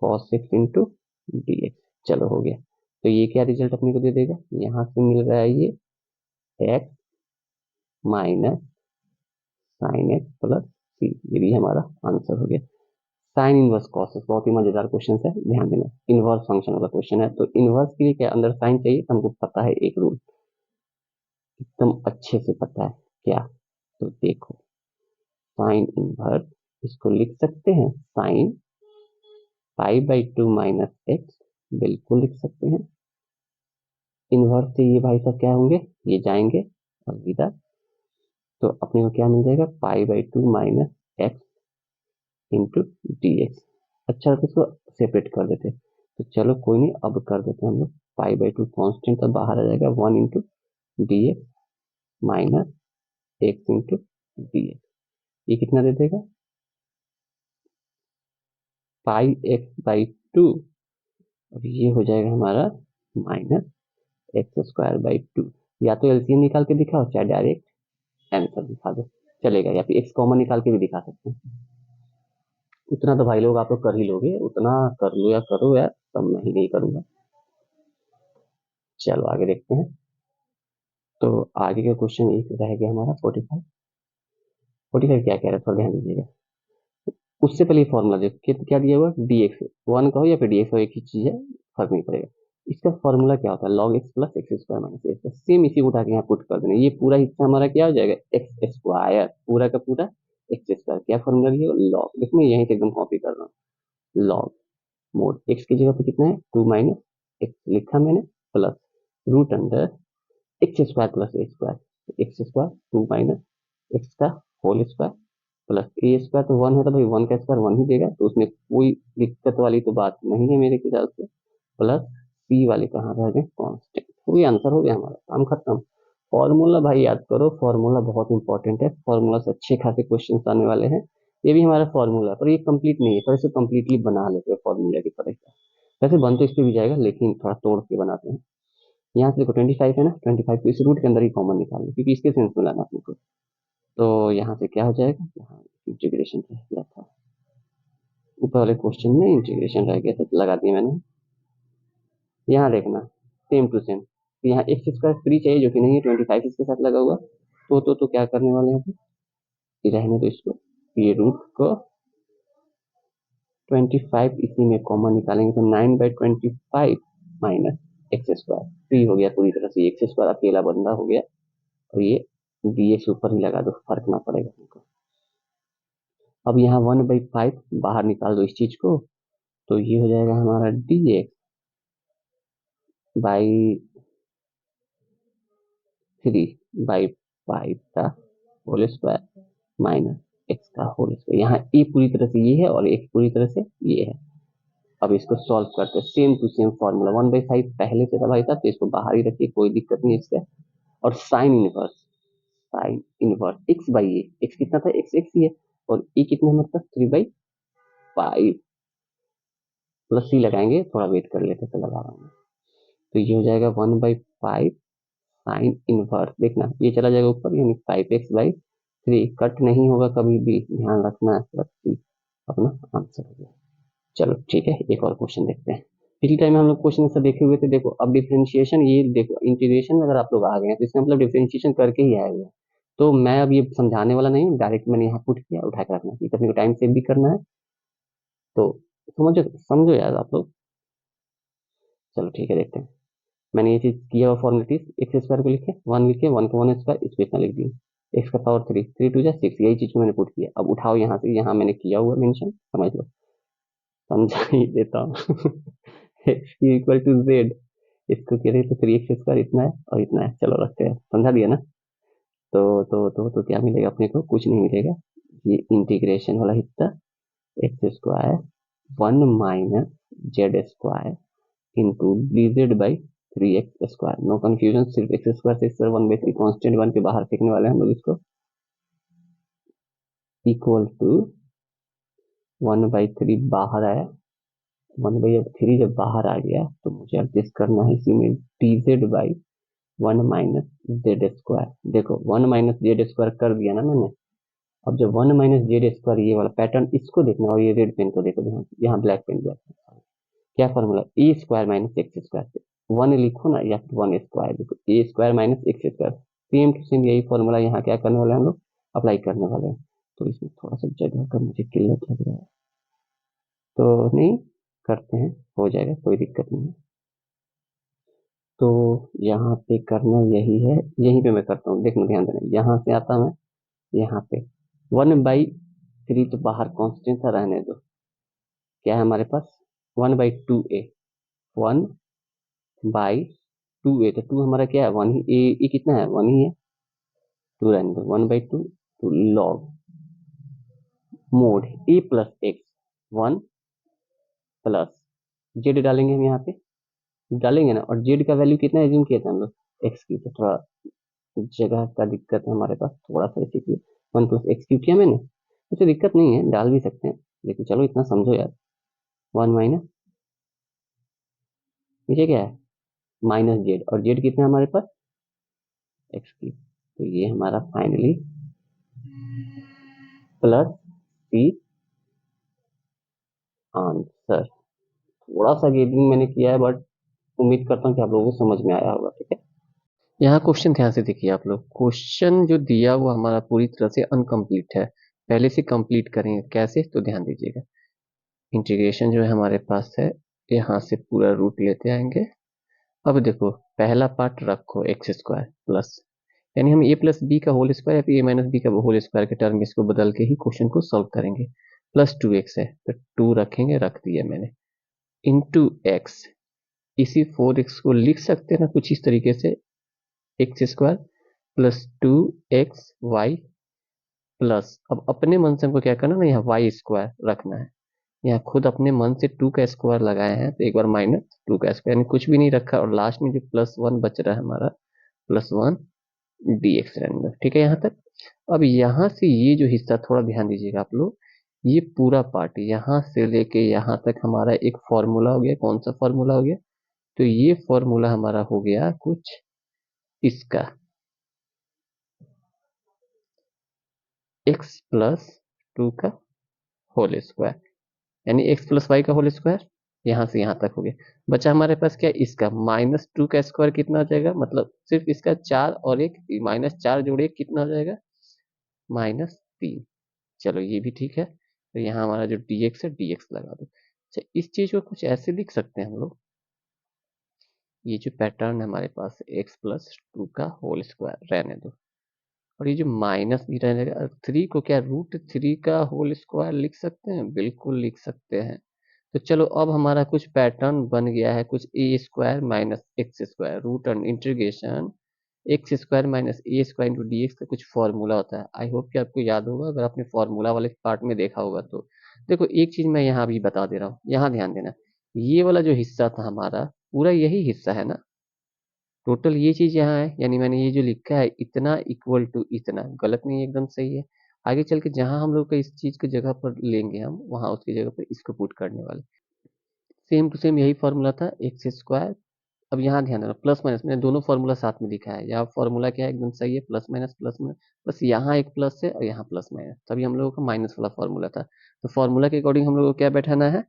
cos x into d x. चलो हो गया, तो ये क्या रिजल्ट अपने को दे देगा, यहाँ से मिल रहा है ये x minus sine x plus c, ये भी हमारा आंसर हो गया। साइन इनवर्स कॉस, बहुत ही मजेदार क्वेश्चन है, ध्यान देना, इनवर्स फंक्शन वाला क्वेश्चन है, तो इनवर्स के लिए क्या अंदर साइन चाहिए, तो हमको पता है एक रूल, एकदम अच्छे से पता है क्या, तो देखो साइन इनवर्स, इसको लिख सकते हैं साइन π/2 माइनस एक्स, बिल्कुल लिख सकते हैं। इनवर्स से ये भाई साहब क्या होंगे, ये जाएंगे अलविदा, तो अपने को क्या मिल जाएगा, π/2 minus x into d x. अच्छा, तो इसको सेपरेट कर देते, तो चलो कोई नहीं, अब कर देते हैं हम लोग, π/2 कॉन्स्टेंट तो बाहर आ जाएगा, 1 into d x minus x into d x, ये कितना दे देगा, πx/2, और ये हो जाएगा हमारा माइनस x²/2। या तो एलसीएम निकाल के दिखाओ, चाहे डायरेक्ट आंसर दिखा दो, चलेगा, या फिर एक्स कॉमन निकाल के भी दिखा सकते हैं। उतना तो भाई लोग आप लोग कर ही लोगे, उतना कर लो या करो यार, तब मैं ही नहीं करूंगा। चलो आगे देखते हैं, तो आगे का क्वेश्चन एक रह गया हमारा 45। 45 क्या कह रहा है, थोड़ा ध्यान दीजिएगा, उससे पहले फॉर्मूला देखो क्या दिया हुआ, डी एक्स 1 का हो या फिर डी एक्स हो, एक ही चीज है, फर्क नहीं पड़ेगा। इसका फॉर्मूला क्या होता है, log x plus x square minus x, same इसी को उठा के यहाँ पुट कर देना, ये पूरा हिस्सा हमारा क्या हो जाएगा, एक्स स्क्वायर, पूरा का पूरा एक्स स्क्वायर, क्या फॉर्मूला दिया, लॉग, देखो मैं यहीं से एकदम कॉपी कर रहा हूँ, लॉग मोड एक्स की जगह पे कितना है, 2 माइनस एक्स लिखा मैंने, plus root under x square plus a square, x square 2 minus x का whole square plus a square, तो 1 है तो भाई 1 का स्क्वायर 1 ही देगा, तो उसमें कोई दिक्कत वाली तो बात नहीं है मेरे ख्याल से, प्लस सी वाले कहाँ रह गए, कांस्टेंट, तो ये आंसर हो गया हमारा, काम खत्म। फॉर्मूला भाई याद करो, फॉर्मूला बहुत इंपॉर्टेंट है, फॉर्मूला से अच्छे खासे क्वेश्चन आने वाले हैं। ये भी हमारा फॉर्मूला है, पर ये कंप्लीट नहीं है, पर इसे कंप्लीटली बना लेते हैं फॉर्मूला की तरह। वैसे बन तो इस पे भी जाएगा, लेकिन थोड़ा तोड़ के बनाते हैं। यहाँ से देखो 25 है ना, 25 को इस रूट के अंदर ही कॉमन निकालना, क्योंकि इसके सेंस में लाना अपने को। तो यहाँ से क्या हो जाएगा, यहाँ इंटीग्रेशन रह गया था, ऊपर वाले क्वेश्चन में इंटीग्रेशन रह गया था, तो लगा दिया मैंने। यहाँ देखना सेम टू सेम, यहाँ एक्स स्क्वायर 3 चाहिए जो कि नहीं है, 25 इसके साथ लगा हुआ। तो क्या करने वाले हैं, ये रहने दो इसको, ये रूट को 25 इसी में कॉमन निकालेंगे, तो 9/25 माइनस एक्स स्क्वायर, 3 हो गया पूरी तरह से, एक्स स्क्वायर अकेला बंदा हो गया, और ये dx ऊपर ही लगा दो, फर्क ना पड़ेगा हमको। अब यहाँ 1/5 बाहर निकाल दो इस चीज को, तो ये हो जाएगा हमारा dx बाई 3/5 का होल स्क्वायर माइनस एक्स का होल स्क्वायर। यहाँ ए पूरी तरह से ये है और एक पूरी तरह से ये है। अब इसको सॉल्व करते हैं, सेम टू सेम फॉर्मूला, 1/5 पहले से था भाई साहब, तो इसको बाहर ही रखिए, कोई दिक्कत नहीं है इससे। और sine inverse x by A, x कितना था, एक्स एक्स ही है, और ए कितना है मतलब 3/5 प्लस सी लगाएंगे, थोड़ा वेट कर लेते तो लगा रहा हूँ। तो ये हो जाएगा 1/5 साइन इनवर्स, देखना ये चला जाएगा ऊपर, यानी 5x/3 कट नहीं होगा कभी भी, ध्यान रखना है, अपना आंसर हो गया। चलो ठीक है, एक और क्वेश्चन देखते हैं। पिछले टाइम हम लोग क्वेश्चन ऐसा देखे हुए थे, देखो अब डिफरेंशिएशन, ये देखो इंटीग्रेशन में अगर आप लोग आ गए हैं तो इसका मतलब डिफरेंशिएशन करके ही आए हुए हैं। तो मैं अब ये समझाने वाला नहीं, डायरेक्ट मैंने यहाँ पुट किया, उठा के रखना, अपने को टाइम सेव भी करना है, तो समझो समझो यार आप लोग। चलो ठीक है, देखते हैं। मैंने ये चीज किया हुआ फॉर्मेलिटीज, एक्स स्क्वायर को लिखे, 1 लिखे, 1 को 1 स्क्वायर, इसको इतना लिख दिया, एक्स का पावर 3, 3 2 6, यही चीज को मैंने पुट किया। अब उठाओ यहाँ से, यहाँ मैंने किया हुआ मेंशन, समझ लो, समझा ही देता हूँ। एक्स इक्वल टू जेड, इसको कह रहे तो 3x² इतना है और इतना है, चलो रखते हैं, समझा दिया ना। तो क्या मिलेगा अपने को, कुछ नहीं मिलेगा, ये इंटीग्रेशन वाला हिस्सा, x² 1 minus z² into dz/3x², no confusion, सिर्फ x² से x² 1/3 कॉन्स्टेंट बन के बाहर फेंकने वाले हैं हम लोग इसको, इक्वल टू 1/3 बाहर आया, 1/3 जब बाहर आ गया तो मुझे एडजस्ट करना है इसी में, dz/1 माइनस z², देखो 1 माइनस z² कर दिया ना मैंने। अब जब 1 माइनस z², ये वाला पैटर्न इसको देखना, और ये रेड पेन को देखो, यहाँ ब्लैक पेन, क्या formula, a square minus x square, से 1 लिखो ना, या फिर 1 स्क्वायर लिखो, a square minus x square, same to same यही फॉर्मूला यहाँ क्या करने वाले हैं हम लोग, अप्लाई करने वाले हैं। तो इसमें थोड़ा सा जगह का मुझे किल्लत लग रहा है, तो नहीं करते हैं, हो जाएगा, कोई दिक्कत नहीं है। तो यहाँ पे करना यही है, यहीं पे मैं करता हूँ, देखना ध्यान देना, यहाँ से आता मैं यहाँ पे 1/3 तो बाहर कॉन्स्टेंट था, रहने दो, क्या है हमारे पास 1/2a, 1/2a, तो 2 हमारा क्या है, 1 ही, ए कितना है, 1 ही है, 2 रहने दो, 1/2, तो लॉग मोड ए प्लस एक्स, 1 प्लस जेड डालेंगे हम यहाँ पे, डालेंगे ना, और जेड का वैल्यू कितना एज्यूम किया था हम लोग, एक्स की, तो थोड़ा जगह का दिक्कत है हमारे पास थोड़ा सा, इसीलिए 1 + x³ किया मैंने, वैसे दिक्कत नहीं है, डाल भी सकते हैं, लेकिन चलो इतना समझो यार, 1 माइनस, नीचे क्या है माइनस जेड, और जेड कितना है हमारे पास, x3, तो ये हमारा फाइनली प्लस सी आंसर। थोड़ा सा गेटिंग मैंने किया है, बट उम्मीद करता हूँ कि आप लोगों को समझ में आया होगा, ठीक है। यहाँ क्वेश्चन ध्यान से देखिए आप लोग, क्वेश्चन जो दिया हुआ हमारा पूरी तरह से अनकम्प्लीट है, पहले से कंप्लीट करेंगे कैसे, तो ध्यान दीजिएगा। इंटीग्रेशन जो है हमारे पास है, यहाँ से पूरा रूट लेते आएंगे। अब देखो पहला पार्ट रखो x² प्लस, यानी हम a प्लस बी का होल स्क्वायर या फिर a माइनस बी का होल स्क्वायर के टर्म में इसको बदल के ही क्वेश्चन को सॉल्व करेंगे। प्लस 2x है तो 2 रखेंगे, रख दिया मैंने, इंटू एक्स, इसी 4x को लिख सकते हैं ना कुछ इस तरीके से, x² प्लस 2xy प्लस, अब अपने मन से हमको क्या करना ना, यहाँ y² रखना है, यहाँ खुद अपने मन से 2 का स्क्वायर लगाए हैं, तो एक बार माइनस 2 का स्क्वायर, यानी कुछ भी नहीं रखा, और लास्ट में जो +1 बच रहा है हमारा, +1 dx रहने दो, ठीक है यहाँ तक। अब यहाँ से ये जो हिस्सा थोड़ा ध्यान दीजिएगा आप लोग, ये पूरा पार्ट यहाँ से लेके यहाँ तक हमारा एक फॉर्मूला हो गया, कौन सा फॉर्मूला हो गया, तो ये फॉर्मूला हमारा हो गया कुछ इसका, x प्लस 2 का होल स्क्वायर, यानी x प्लस वाई का होल स्क्वायर, यहां से यहां तक हो गया। बचा हमारे पास क्या, इसका -2 का स्क्वायर कितना हो जाएगा, मतलब सिर्फ इसका 4 और एक, -4 जोड़े कितना हो जाएगा, -3। चलो ये भी ठीक है। तो यहाँ हमारा जो dx है dx लगा दो। अच्छा, इस चीज को कुछ ऐसे लिख सकते हैं हम लोग, ये जो पैटर्न है हमारे पास x प्लस 2 का होल स्क्वायर रहने दो, और ये जो माइनस भी रहेगा, 3 को क्या √3 का होल स्क्वायर लिख सकते हैं, बिल्कुल लिख सकते हैं। तो चलो अब हमारा कुछ पैटर्न बन गया है, कुछ a square minus x square, root and integration x square minus a square into d x का कुछ फॉर्मूला होता है। आई होप कि आपको याद होगा, अगर आपने फॉर्मूला वाले पार्ट में देखा होगा तो। देखो एक चीज मैं यहाँ भी बता दे रहा हूँ, यहाँ ध्यान देना, ये वाला जो हिस्सा था हमारा, पूरा यही हिस्सा है ना, टोटल ये चीज यहाँ है, यानी मैंने ये जो लिखा है इतना इक्वल टू इतना, गलत नहीं है, एकदम सही है। आगे चल के जहां हम लोग का इस चीज की जगह पर लेंगे हम, वहां उसकी जगह पर इसको पुट करने वाले, सेम टू सेम यही फॉर्मूला था एक्स स्क्वायर। अब यहाँ ध्यान देना, प्लस माइनस मैंने दोनों फॉर्मूला साथ में लिखा है, यहाँ फॉर्मूला क्या है, एकदम सही है, प्लस माइनस प्लस माइनस, बस यहाँ एक प्लस है और यहाँ प्लस माइनस, तभी हम लोगों का माइनस वाला फॉर्मूला था। तो फॉर्मूला के अकॉर्डिंग हम लोग को क्या बैठाना है,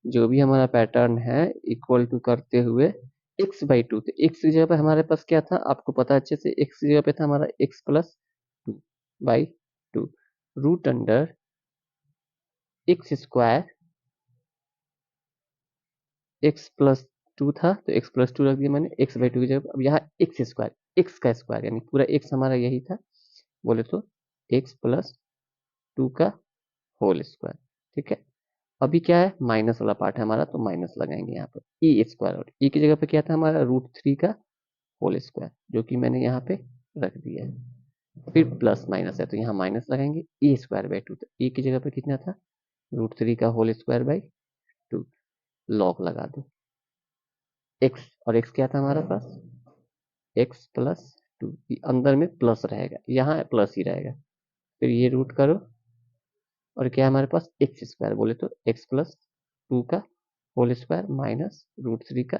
जो भी हमारा पैटर्न है इक्वल टू करते हुए x/2, तो x की जगह पे हमारे पास क्या था, आपको पता है अच्छे से, x की जगह पे था हमारा x plus 2/2, root under x square, x plus 2 था तो x प्लस 2 रख दिया मैंने x/2 की जगह। अब यहाँ एक्स स्क्वायर, x का स्क्वायर यानी पूरा x हमारा यही था, बोले तो x प्लस 2 का होल स्क्वायर। ठीक है, अभी क्या है, माइनस वाला पार्ट है हमारा, तो माइनस लगाएंगे यहाँ पर ई स्क्वायर, और ई की जगह पे क्या था हमारा, √3 का होल स्क्वायर, जो कि मैंने यहाँ पे रख दिया है। फिर प्लस माइनस है तो यहाँ माइनस लगाएंगे, e²/2, तो e की जगह पे कितना था, √3 का होल स्क्वायर बाई 2, लॉग लगा दो, x, और x क्या था हमारा पास, x प्लस 2, अंदर में प्लस रहेगा, यहाँ प्लस ही रहेगा, फिर ये रूट करो, और क्या है हमारे पास एक्स स्क्वायर, बोले तो x प्लस 2 का होल स्क्वायर माइनस √3 का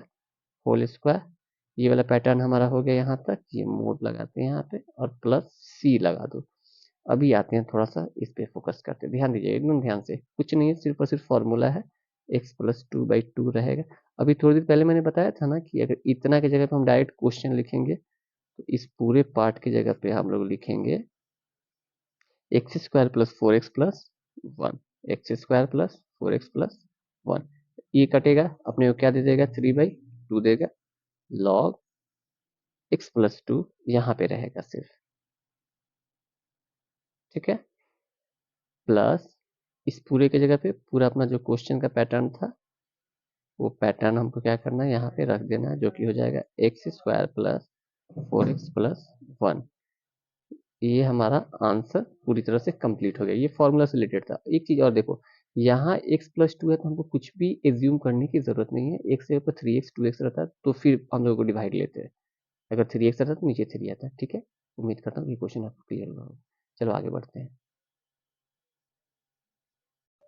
होल स्क्वायर। ये वाला पैटर्न हमारा हो गया यहाँ तक, ये मोड लगाते हैं यहाँ पे, और प्लस c लगा दो। अभी आते हैं थोड़ा सा इस पे फोकस करते हैं, ध्यान दीजिए एकदम ध्यान से, कुछ नहीं है, सिर्फ और सिर्फ फॉर्मूला है, x प्लस 2/2 रहेगा। अभी थोड़ी देर पहले मैंने बताया था ना कि अगर इतना की जगह पे हम डायरेक्ट क्वेश्चन लिखेंगे, तो इस पूरे पार्ट की जगह पे हम लोग लिखेंगे x² plus 4x plus 1, x² plus 4x plus 1, ये कटेगा, अपने को क्या दे देगा, 3/2 देगा, लॉग x प्लस 2 यहाँ पे रहेगा सिर्फ। ठीक है, प्लस इस पूरे की जगह पे पूरा अपना जो क्वेश्चन का पैटर्न था, वो पैटर्न हमको क्या करना है, यहाँ पे रख देना है, जो कि हो जाएगा x² प्लस 4x प्लस 1। ये हमारा आंसर पूरी तरह से कंप्लीट हो गया, ये फॉर्मूला से रिलेटेड था। एक चीज और देखो, यहाँ x प्लस 2 है तो हमको कुछ भी एज्यूम करने की जरूरत नहीं है, x के ऊपर 3x 2x रहता है तो फिर हम लोग को डिवाइड लेते हैं, अगर 3x रहता है तो नीचे 3 आता है। ठीक है, उम्मीद करता हूँ ये क्वेश्चन आपको क्लियर हुआ होगा। चलो आगे बढ़ते हैं।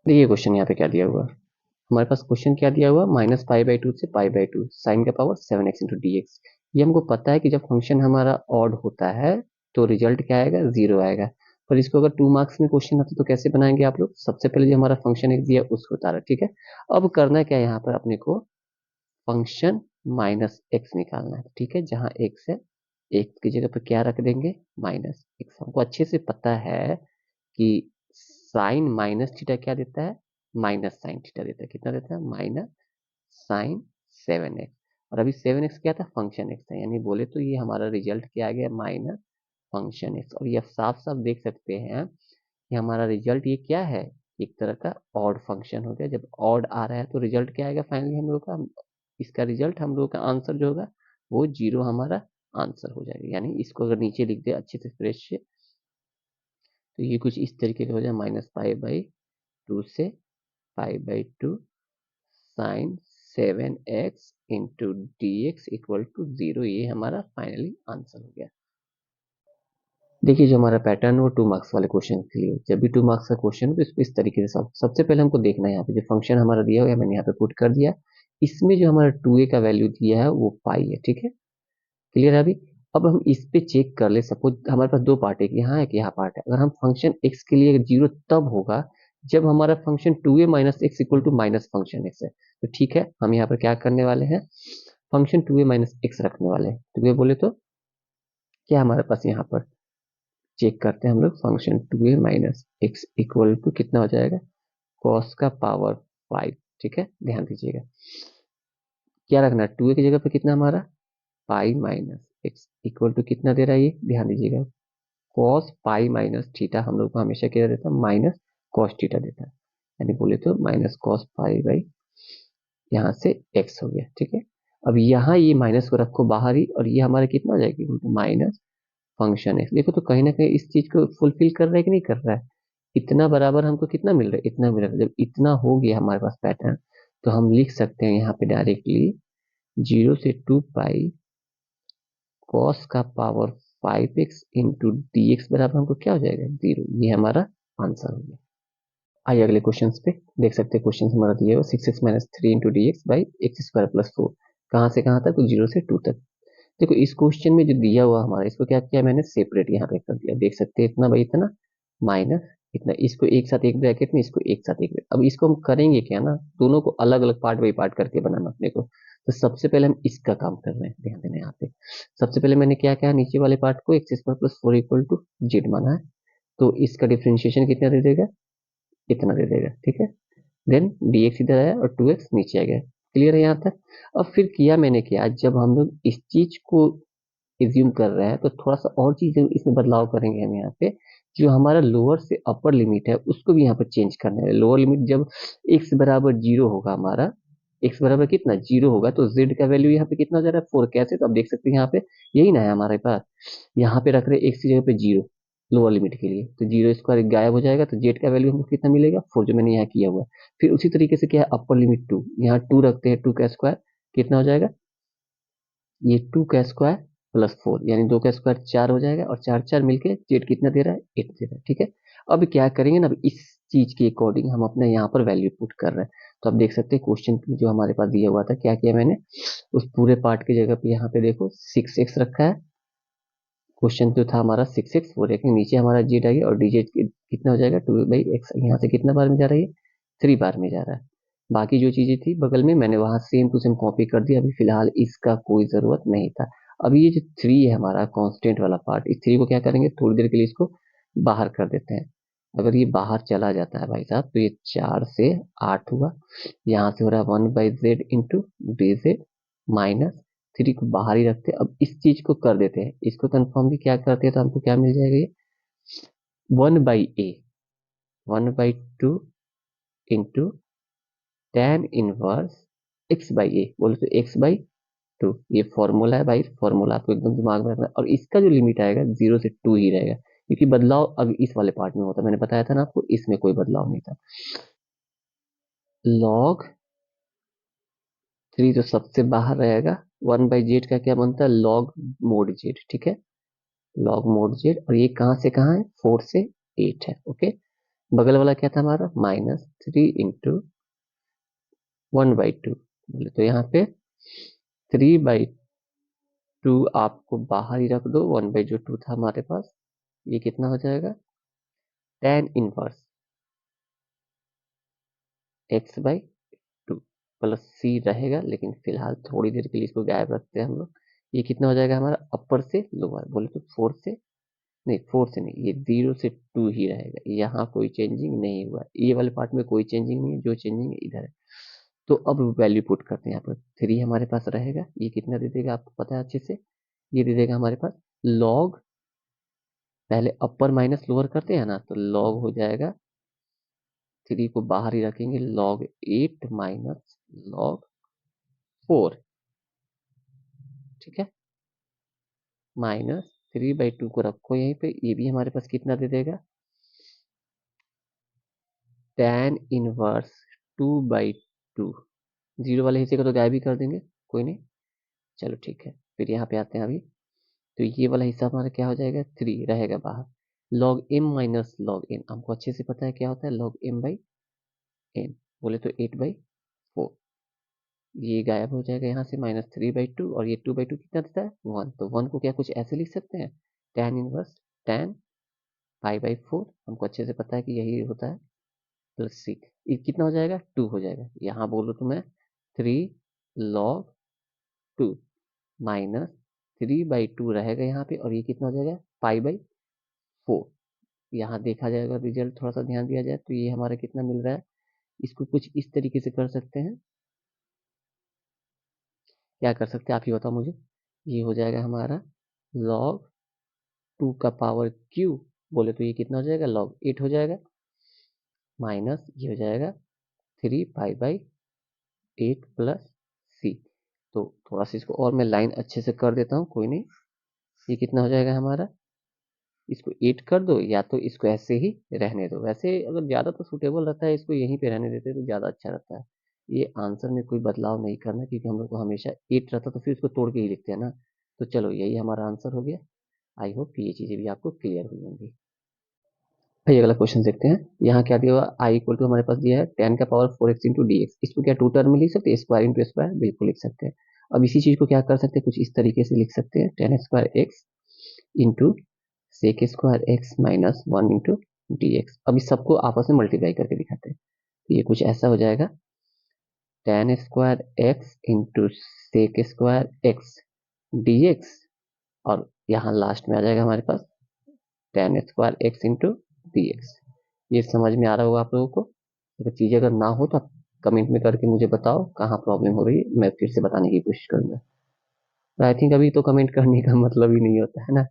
देखिए क्वेश्चन यहाँ पे क्या दिया हुआ, हमारे पास क्वेश्चन क्या दिया हुआ, -π/2 से π/2 साइन का पावर 7x इंटू dx। ये हमको पता है कि जब फंक्शन हमारा ऑड होता है तो रिजल्ट क्या आएगा, 0 आएगा। पर इसको अगर 2 मार्क्स में क्वेश्चन आता तो कैसे बनाएंगे आप लोग, सबसे पहले जो हमारा फंक्शन एक दिया उसको उतारा। ठीक है, अब करना क्या है, यहाँ पर अपने को फंक्शन माइनस एक्स निकालना है। ठीक है, जहां एक्स है, एक्स की जगह पर क्या रख देंगे, -x। हमको अच्छे से पता है कि साइन माइनस थीटा क्या देता है, माइनस साइन थीटा देता है, कितना देता है, -sin7x। और अभी 7x क्या था, फंक्शन x था, यानी बोले तो ये हमारा रिजल्ट क्या आ गया, माइनस फंक्शन x। और ये साफ साफ देख सकते हैं कि हमारा रिजल्ट ये क्या है, एक तरह का ऑड फंक्शन हो गया। जब ऑड आ रहा है तो रिजल्ट क्या आएगा फाइनली हम लोग का, इसका रिजल्ट हम लोग का आंसर जो होगा वो 0 हमारा आंसर हो जाएगा। यानी इसको अगर नीचे लिख दे अच्छे से फ्रेश से, तो ये कुछ इस तरीके का हो जाए, -π/2 से π/2 sine 7x into dx equal to 0, ये हमारा फाइनली आंसर हो गया। देखिए जो हमारा पैटर्न वो 2 मार्क्स वाले क्वेश्चन के लिए, जब भी 2 मार्क्स का क्वेश्चन हो तो इसको इस तरीके से सबसे पहले हमको देखना है, यहाँ पे जो फंक्शन हमारा दिया हुआ है मैंने यहाँ पे पुट कर दिया, इसमें जो हमारा 2a का वैल्यू दिया है वो पाई है, ठीक है, क्लियर है अभी। अब हम इस पे चेक कर ले, सपोज हमारे पास दो पार्ट है, एक यहाँ है कि यहाँ पार्ट है। अगर हम फंक्शन x के लिए जीरो तब होगा जब हमारा function 2a minus x equal to minus function x है। तो ठीक है, हम यहाँ पर क्या करने वाले हैं, फंक्शन 2a माइनस एक्स रखने वाले हैं। तो ये बोले तो क्या हमारे पास यहाँ पर चेक करते हैं हम लोग, function 2a minus x equal to कितना हो जाएगा, कॉस का पावर 5, ठीक है, ध्यान दीजिएगा क्या रखना है, 2a की जगह पे कितना हमारा pi minus x equal to कितना दे रहा है, ये ध्यान दीजिएगा, कॉस पाई माइनस थीटा। हम लोग को हमेशा क्या देता है, माइनस कॉस थीटा देता है, यानी बोले तो माइनस कॉस पाई बाई यहाँ से एक्स हो गया, ठीक है। अब यहाँ ये माइनस को रखो बाहर ही, और ये हमारा कितना हो जाएगा, माइनस फंक्शन एक्स। देखो तो कहीं ना कहीं इस चीज को फुलफिल कर रहा है कि नहीं कर रहा है, इतना बराबर हमको कितना मिल रहा है, इतना मिल रहा है। जब इतना हो गया हमारे पास पैटर्न, तो हम लिख सकते हैं यहाँ पे डायरेक्टली 0 से 2 पाई कॉस का power 5x into d x बराबर हमको क्या हो जाएगा, 0। ये हमारा आंसर हो गया। आइए अगले क्वेश्चन पे देख सकते हैं, क्वेश्चन हमारा दिया हुआ 6x minus 3 into d x by x square plus 4, कहाँ से कहाँ तक, 0 से 2 तक। देखो इस क्वेश्चन में जो दिया हुआ हमारा, इसको क्या किया मैंने, सेपरेट यहाँ पे कर दिया, देख सकते हैं इतना बाई इतना माइनस इतना, इसको एक साथ एक ब्रैकेट में, इसको एक साथ एक ब्रैकेट। अब इसको हम करेंगे क्या ना, दोनों को अलग अलग पार्ट बाई पार्ट करके बनाना अपने को। तो सबसे पहले हम इसका काम कर रहे हैं, ध्यान देना यहाँ पे। सबसे पहले मैंने क्या किया, नीचे वाले पार्ट को x square plus 4 equal to z माना है, तो इसका डिफ्रेंशिएशन कितना दे देगा, इतना दे देगा, ठीक है। देन dx इधर आया और 2x नीचे आ गया, क्लियर है यहाँ तक। अब फिर किया मैंने क्या, जब हम लोग इस चीज को एज्यूम कर रहे हैं तो थोड़ा सा और चीज इसमें बदलाव करेंगे हम यहाँ पे। जो हमारा लोअर से अपर लिमिट है उसको भी यहाँ पर चेंज करना है। लोअर लिमिट जब x बराबर 0 होगा हमारा, x बराबर कितना 0 होगा, तो z का वैल्यू यहाँ पे कितना हो जा रहा है 4, कैसे, तो आप देख सकते हैं यहाँ पे यही ना है हमारे पास, यहाँ पे रख रहे हैं x की जगह पे 0 लोअर लिमिट के लिए, तो 0 स्क्वायर गायब हो जाएगा, तो z का वैल्यू हमको कितना मिलेगा 4, जो मैंने यहाँ किया हुआ है। फिर उसी तरीके से क्या है, अपर लिमिट 2, यहाँ 2 रखते हैं, 2 का स्क्वायर कितना हो जाएगा, ये 2 का स्क्वायर प्लस 4, यानी 2 का स्क्वायर 4 हो जाएगा, और 4 4 मिलके जेड कितना दे रहा है 8 दे रहा है, ठीक है। अब क्या करेंगे ना, अब इस चीज के अकॉर्डिंग हम अपने यहाँ पर वैल्यू पुट कर रहे हैं। तो आप देख सकते हैं क्वेश्चन जो हमारे पास दिया हुआ था, क्या किया मैंने, उस पूरे पार्ट की जगह पे यहाँ पे देखो 6x रखा है। क्वेश्चन जो था हमारा 6x, वो देखेंगे नीचे हमारा जेड आ गया, और डीजेड कितना हो जाएगा 2/x, यहाँ से कितना बार में जा रहा है, 3 बार में जा रहा है। बाकी जो चीजें थी बगल में मैंने वहां सेम टू सेम कॉपी कर दिया, अभी फिलहाल इसका कोई जरूरत नहीं था। अभी ये जो 3 है हमारा कांस्टेंट वाला पार्ट, इस 3 को क्या करेंगे, थोड़ी देर के लिए इसको बाहर कर देते हैं। अगर ये बाहर चला जाता है भाई साहब, तो ये 4 से 8 हुआ, यहाँ से हो रहा है 1/z into d Z, minus 3 को बाहर ही रखते हैं। अब इस चीज को कर देते हैं, इसको कंफर्म भी क्या करते हैं, तो हमको क्या मिल जाएगा, ये 1/a, 1/2 into tan inverse x/a, बोले तो x/2। ये फॉर्मूला है भाई, फॉर्मूला आपको एकदम दिमाग में रखना है। और इसका जो लिमिट आएगा 0 से 2 ही रहेगा, क्योंकि बदलाव अब इस वाले पार्ट में होता है, मैंने बताया था ना आपको, इसमें कोई बदलाव नहीं था। log 3 जो सबसे बाहर रहेगा, 1/z का क्या बनता है, log mod z, ठीक है, log mod z। और ये कहाँ से कहाँ है, 4 से 8 है, ओके। बगल वाला क्या था हमारा, -3 इंटू 1/2, बोले तो यहाँ पे 3/2 आपको बाहर ही रख दो, 1/2 था हमारे पास, ये कितना हो जाएगा, tan inverse x/2 plus c रहेगा, लेकिन फिलहाल थोड़ी देर के लिए इसको गायब रखते हैं हम लोग। ये कितना हो जाएगा हमारा, अपर से लोअर, बोले तो 4 से नहीं, 4 से नहीं, ये 0 से 2 ही रहेगा, यहाँ कोई चेंजिंग नहीं हुआ, ये वाले पार्ट में कोई चेंजिंग नहीं है, जो चेंजिंग है इधर है। तो अब वैल्यू पुट करते हैं, यहाँ पर 3 हमारे पास रहेगा, ये कितना दे देगा आपको पता है अच्छे से, ये दे देगा हमारे पास लॉग, पहले अपर माइनस लोअर करते हैं ना, तो लॉग हो जाएगा, 3 को बाहर ही रखेंगे, log 8 माइनस log 4, ठीक है, माइनस 3/2 को रखो यहीं पे, ये भी हमारे पास कितना दे देगा, tan इनवर्स 2/2, जीरो वाले हिस्से को तो गायब ही कर देंगे, कोई नहीं, चलो ठीक है। फिर यहाँ पे आते हैं अभी, तो ये वाला हिस्सा हमारा क्या हो जाएगा, 3 रहेगा बाहर, log m minus log n, हमको अच्छे से पता है क्या होता है, log m/n, बोले तो 8/4, ये गायब हो जाएगा यहाँ से, -3/2, और ये 2/2 कितना देता है 1, तो 1 को क्या कुछ ऐसे लिख सकते हैं, tan इनवर्स tan π/4, हमको अच्छे से पता है कि यही होता है, प्लस सी, ये कितना हो जाएगा 2 हो जाएगा, यहाँ बोलो तो मैं 3 log 2 -3/2 रहेगा यहाँ पे, और ये कितना हो जाएगा π/4, यहाँ देखा जाएगा रिजल्ट, थोड़ा सा ध्यान दिया जाए तो ये हमारा कितना मिल रहा है, इसको कुछ इस तरीके से कर सकते हैं, क्या कर सकते हैं आप ही बताओ मुझे, ये हो जाएगा हमारा log 2 का पावर क्यू, बोले तो ये कितना हो जाएगा log 8 हो जाएगा, माइनस ये हो जाएगा 3 π/8 प्लस सी, तो थोड़ा सा इसको और मैं लाइन अच्छे से कर देता हूँ, कोई नहीं, ये कितना हो जाएगा हमारा, इसको 8 कर दो या तो इसको ऐसे ही रहने दो, वैसे अगर ज़्यादा तो सूटेबल रहता है इसको यहीं पे रहने देते तो ज़्यादा अच्छा रहता है, ये आंसर में कोई बदलाव नहीं करना, क्योंकि हम लोग को हमेशा 8 रहता तो फिर उसको तोड़ के ही लिखते हैं ना, तो चलो यही हमारा आंसर हो गया, आई होप कि ये चीज़ें भी आपको क्लियर हुई होंगी। भाई अगला क्वेश्चन देखते हैं, यहाँ क्या दिया हुआ, आई इक्वल टू हमारे पास दिया है 10 का power 4x into d x, इसको क्या टू टर्म में लिख सकते हैं, स्क्वायर इंटू स्क्वायर, बिल्कुल लिख सकते हैं। अब इसी चीज को क्या कर सकते हैं, कुछ इस तरीके से लिख सकते हैं, 10 square x into sec square x minus 1 into d x, अब इस सबको आपस में मल्टीप्लाई करके दिखाते हैं, तो ये कुछ ऐसा हो जाएगा, 10 square x into sec square x d x, और यहाँ लास्ट में आ जाएगा हमारे पास 10 square x into d x, ये समझ में आ रहा होगा आप लोगों को, अगर चीज़ अगर ना हो तो आप कमेंट में करके मुझे बताओ कहाँ प्रॉब्लम हो रही है, मैं फिर से बताने की कोशिश करूंगा, आई थिंक अभी तो कमेंट करने का मतलब ही नहीं होता है ना,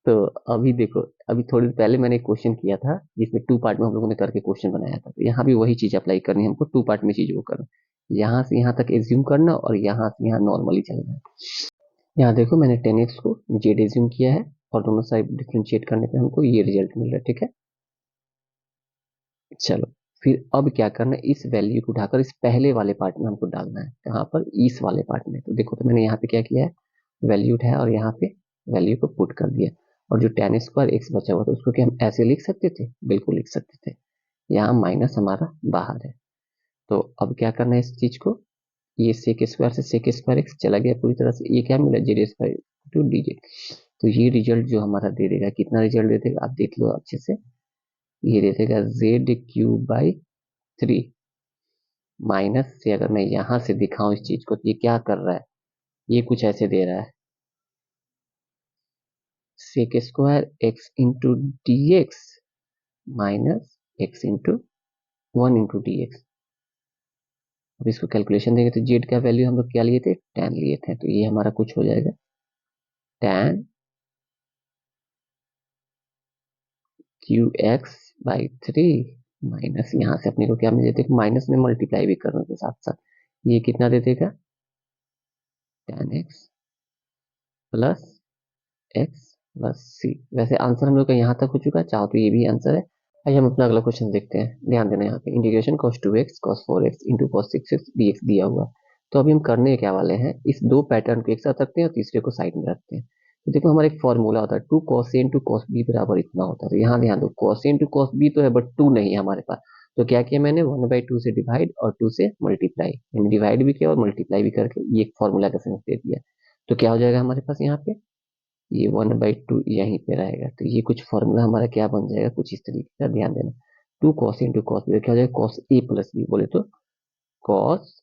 तो अभी देखो, अभी थोड़ी देर पहले मैंने एक क्वेश्चन किया था जिसमें 2 पार्ट में हम लोगों ने करके क्वेश्चन बनाया था, तो यहाँ भी वही चीज अप्लाई करनी है हमको, 2 पार्ट में चीजों को करना, यहाँ से यहाँ तक एज्यूम करना और यहाँ से यहाँ नॉर्मली चलना है। यहाँ देखो मैंने 10x को जेड एज्यूम किया है और दोनों साइड डिफ्रेंशिएट करने पे हमको ये रिजल्ट मिल रहा है, ठीक है। चलो फिर अब क्या करना है, इस वैल्यू को उठाकर इस पहले वाले पार्ट में हमको डालना है, कहाँ पर, इस वाले पार्ट में, तो देखो तो मैंने यहाँ पे क्या किया है, वैल्यू उठाया और यहाँ पे वैल्यू को पुट कर दिया, और जो tan स्क्वायर एक्स बचा हुआ था उसको क्या हम ऐसे लिख सकते थे, बिल्कुल लिख सकते थे, यहाँ माइनस हमारा बाहर है, तो अब क्या करना है इस चीज को, ये सेक स्क्वायर से सेक स्क्वायर एक्स चला गया पूरी तरह से, ये क्या मिला z square to d z, तो ये रिजल्ट जो हमारा दे देगा, कितना रिजल्ट दे देगा आप देख लो अच्छे से, ये दे देगा Z³/3, माइनस से अगर मैं यहां से दिखाऊं इस चीज को तो ये क्या कर रहा है, ये कुछ ऐसे दे रहा है, sec square x into d x minus x into 1 into d x, अब इसको कैलकुलेशन देंगे तो जेड का वैल्यू हम लोग क्या लिए थे, tan लिए थे, तो ये हमारा कुछ हो जाएगा tan Qx/3 माइनस यहाँ से अपने को क्या मिल जाता है, माइनस में मल्टीप्लाई भी करने के साथ साथ ये कितना दे देगा, tan x plus x plus c, वैसे आंसर हम लोग का यहाँ तक हो चुका है, चाहो तो ये भी आंसर है। आइए हम अपना अगला क्वेश्चन देखते हैं, ध्यान देना यहाँ पे, integration cos 2x cos 4x into cos 6x dx दिया हुआ, तो अभी हम करने क्या वाले हैं, इस दो पैटर्न को एक साथ रखते हैं और तीसरे को साइड में रखते हैं, तो देखो हमारा एक फॉर्मूला होता है 2 cos a into cos b बराबर इतना होता है, तो यहाँ ध्यान दो cos a into cos b तो है बट 2 नहीं है हमारे पास, तो क्या किया मैंने 1/2 से डिवाइड और 2 से मल्टीप्लाई, डिवाइड भी किया और मल्टीप्लाई भी करके ये एक फॉर्मूला का सेंस दे दिया, तो क्या हो जाएगा हमारे पास यहाँ पे, ये 1/2 यहीं पे रहेगा, तो ये कुछ फॉर्मूला हमारा क्या बन जाएगा, कुछ इस तरीके का, ध्यान देना, 2 cos इंटू cos b, क्या हो जाएगा cos a प्लस बी, बोले तो cos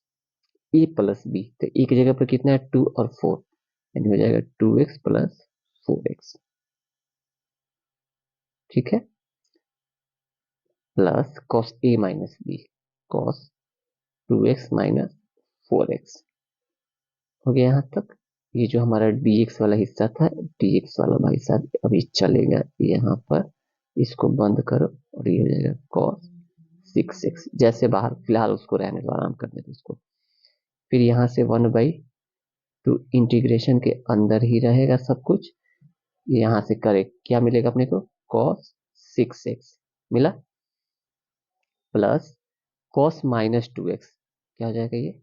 a प्लस बी, तो एक जगह पर कितना है 2 और 4, यानी हो जाएगा 2x प्लस 4x, ठीक है, plus cos a minus b, cos 2x minus 4x, हो गया यहाँ तक, ये जो हमारा dx वाला हिस्सा था, dx वाला भाई साहब अभी चलेगा यहाँ पर, इसको बंद करो और ये हो जाएगा cos 6x, जैसे बाहर फिलहाल उसको रहने दो, आराम करने दो उसको, फिर यहाँ से 1/2 इंटीग्रेशन के अंदर ही रहेगा सब कुछ, यहाँ से करे क्या मिलेगा अपने को, cos 6x मिला, प्लस cos -2x, क्या हो जाएगा ये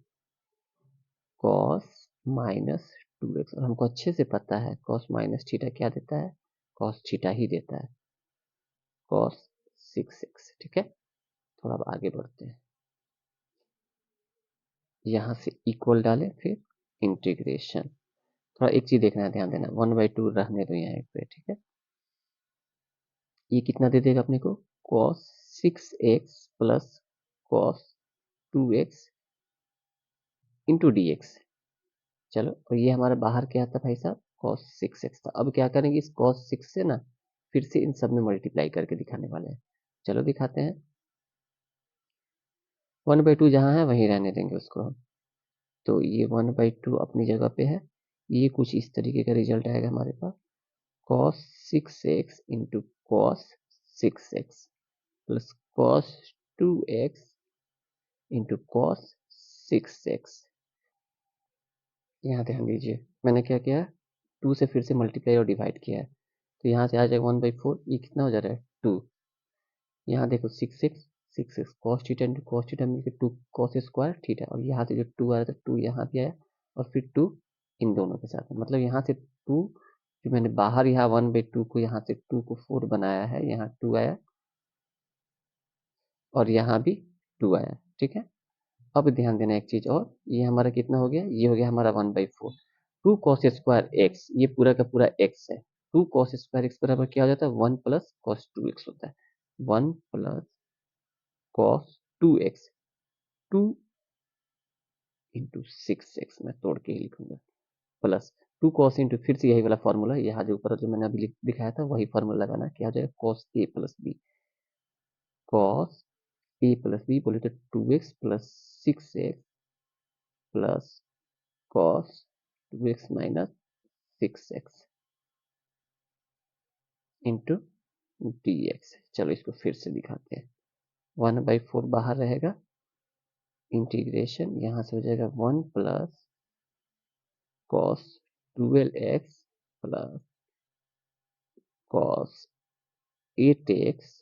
cos -2x, और हमको अच्छे से पता है cos माइनस थीटा क्या देता है, cos थीटा ही देता है, cos 6x, ठीक है, थोड़ा अब आगे बढ़ते हैं, यहाँ से इक्वल डालें, फिर इंटीग्रेशन। थोड़ा एक चीज देखना है, ध्यान देना, 1/2 रहने दो यहाँ एक पे, ठीक है। ये कितना दे देगा अपने को, cos 6x plus cos 2x into dx। चलो, और ये हमारा बाहर क्या था भाई साहब, cos 6x था। अब क्या करेंगे, इस cos 6 से ना फिर से इन सब में मल्टीप्लाई करके दिखाने वाले हैं। चलो दिखाते हैं। 1/2 जहाँ है वहीं रहने देंगे उसको हम। तो ये 1/2 अपनी जगह पे है। ये कुछ इस तरीके का रिजल्ट आएगा हमारे पास, cos 6x into cos 6x plus cos 2x into cos 6x। यहाँ ध्यान दीजिए, मैंने क्या किया, 2 से फिर से मल्टीप्लाई और डिवाइड किया है। तो यहाँ से आ जाएगा 1/4, ये कितना हो जा रहा है 2। यहाँ देखो 6x cos theta into cos theta मिलकर 2 cos स्क्वायर थीटा, और यहाँ से जो 2 आ रहा था 2 यहाँ भी आया और फिर 2 इन दोनों के साथ, मतलब यहाँ से 2 जो मैंने बाहर यहाँ 1/2 को यहाँ से 2 को 4 बनाया है, यहाँ 2 आया और यहाँ भी 2 आया, ठीक है। अब ध्यान देना एक चीज और, ये हमारा कितना हो गया, ये हो गया हमारा 1/4। 2 cos स्क्वायर एक्स, ये पूरा का पूरा एक्स है। 2 cos स्क्वायर एक्स बराबर क्या हो जाता है, 1 प्लस cos 2x होता है। 1 plus cos 2x, 2 into 6x, मैं तोड़ के ही लिखूंगा, प्लस 2 cos इंटू, फिर से यही वाला फॉर्मूला, यहाँ जो ऊपर जो मैंने अभी दिखाया था वही फॉर्मूला लगाना, क्या हो जाएगा cos a plus b। cos a plus b बोले तो 2x plus 6x plus cos 2x minus 6x into dx। चलो इसको फिर से दिखाते हैं। 1/4 बाहर रहेगा, इंटीग्रेशन यहाँ से हो जाएगा 1 plus cos 12x plus cos 8x,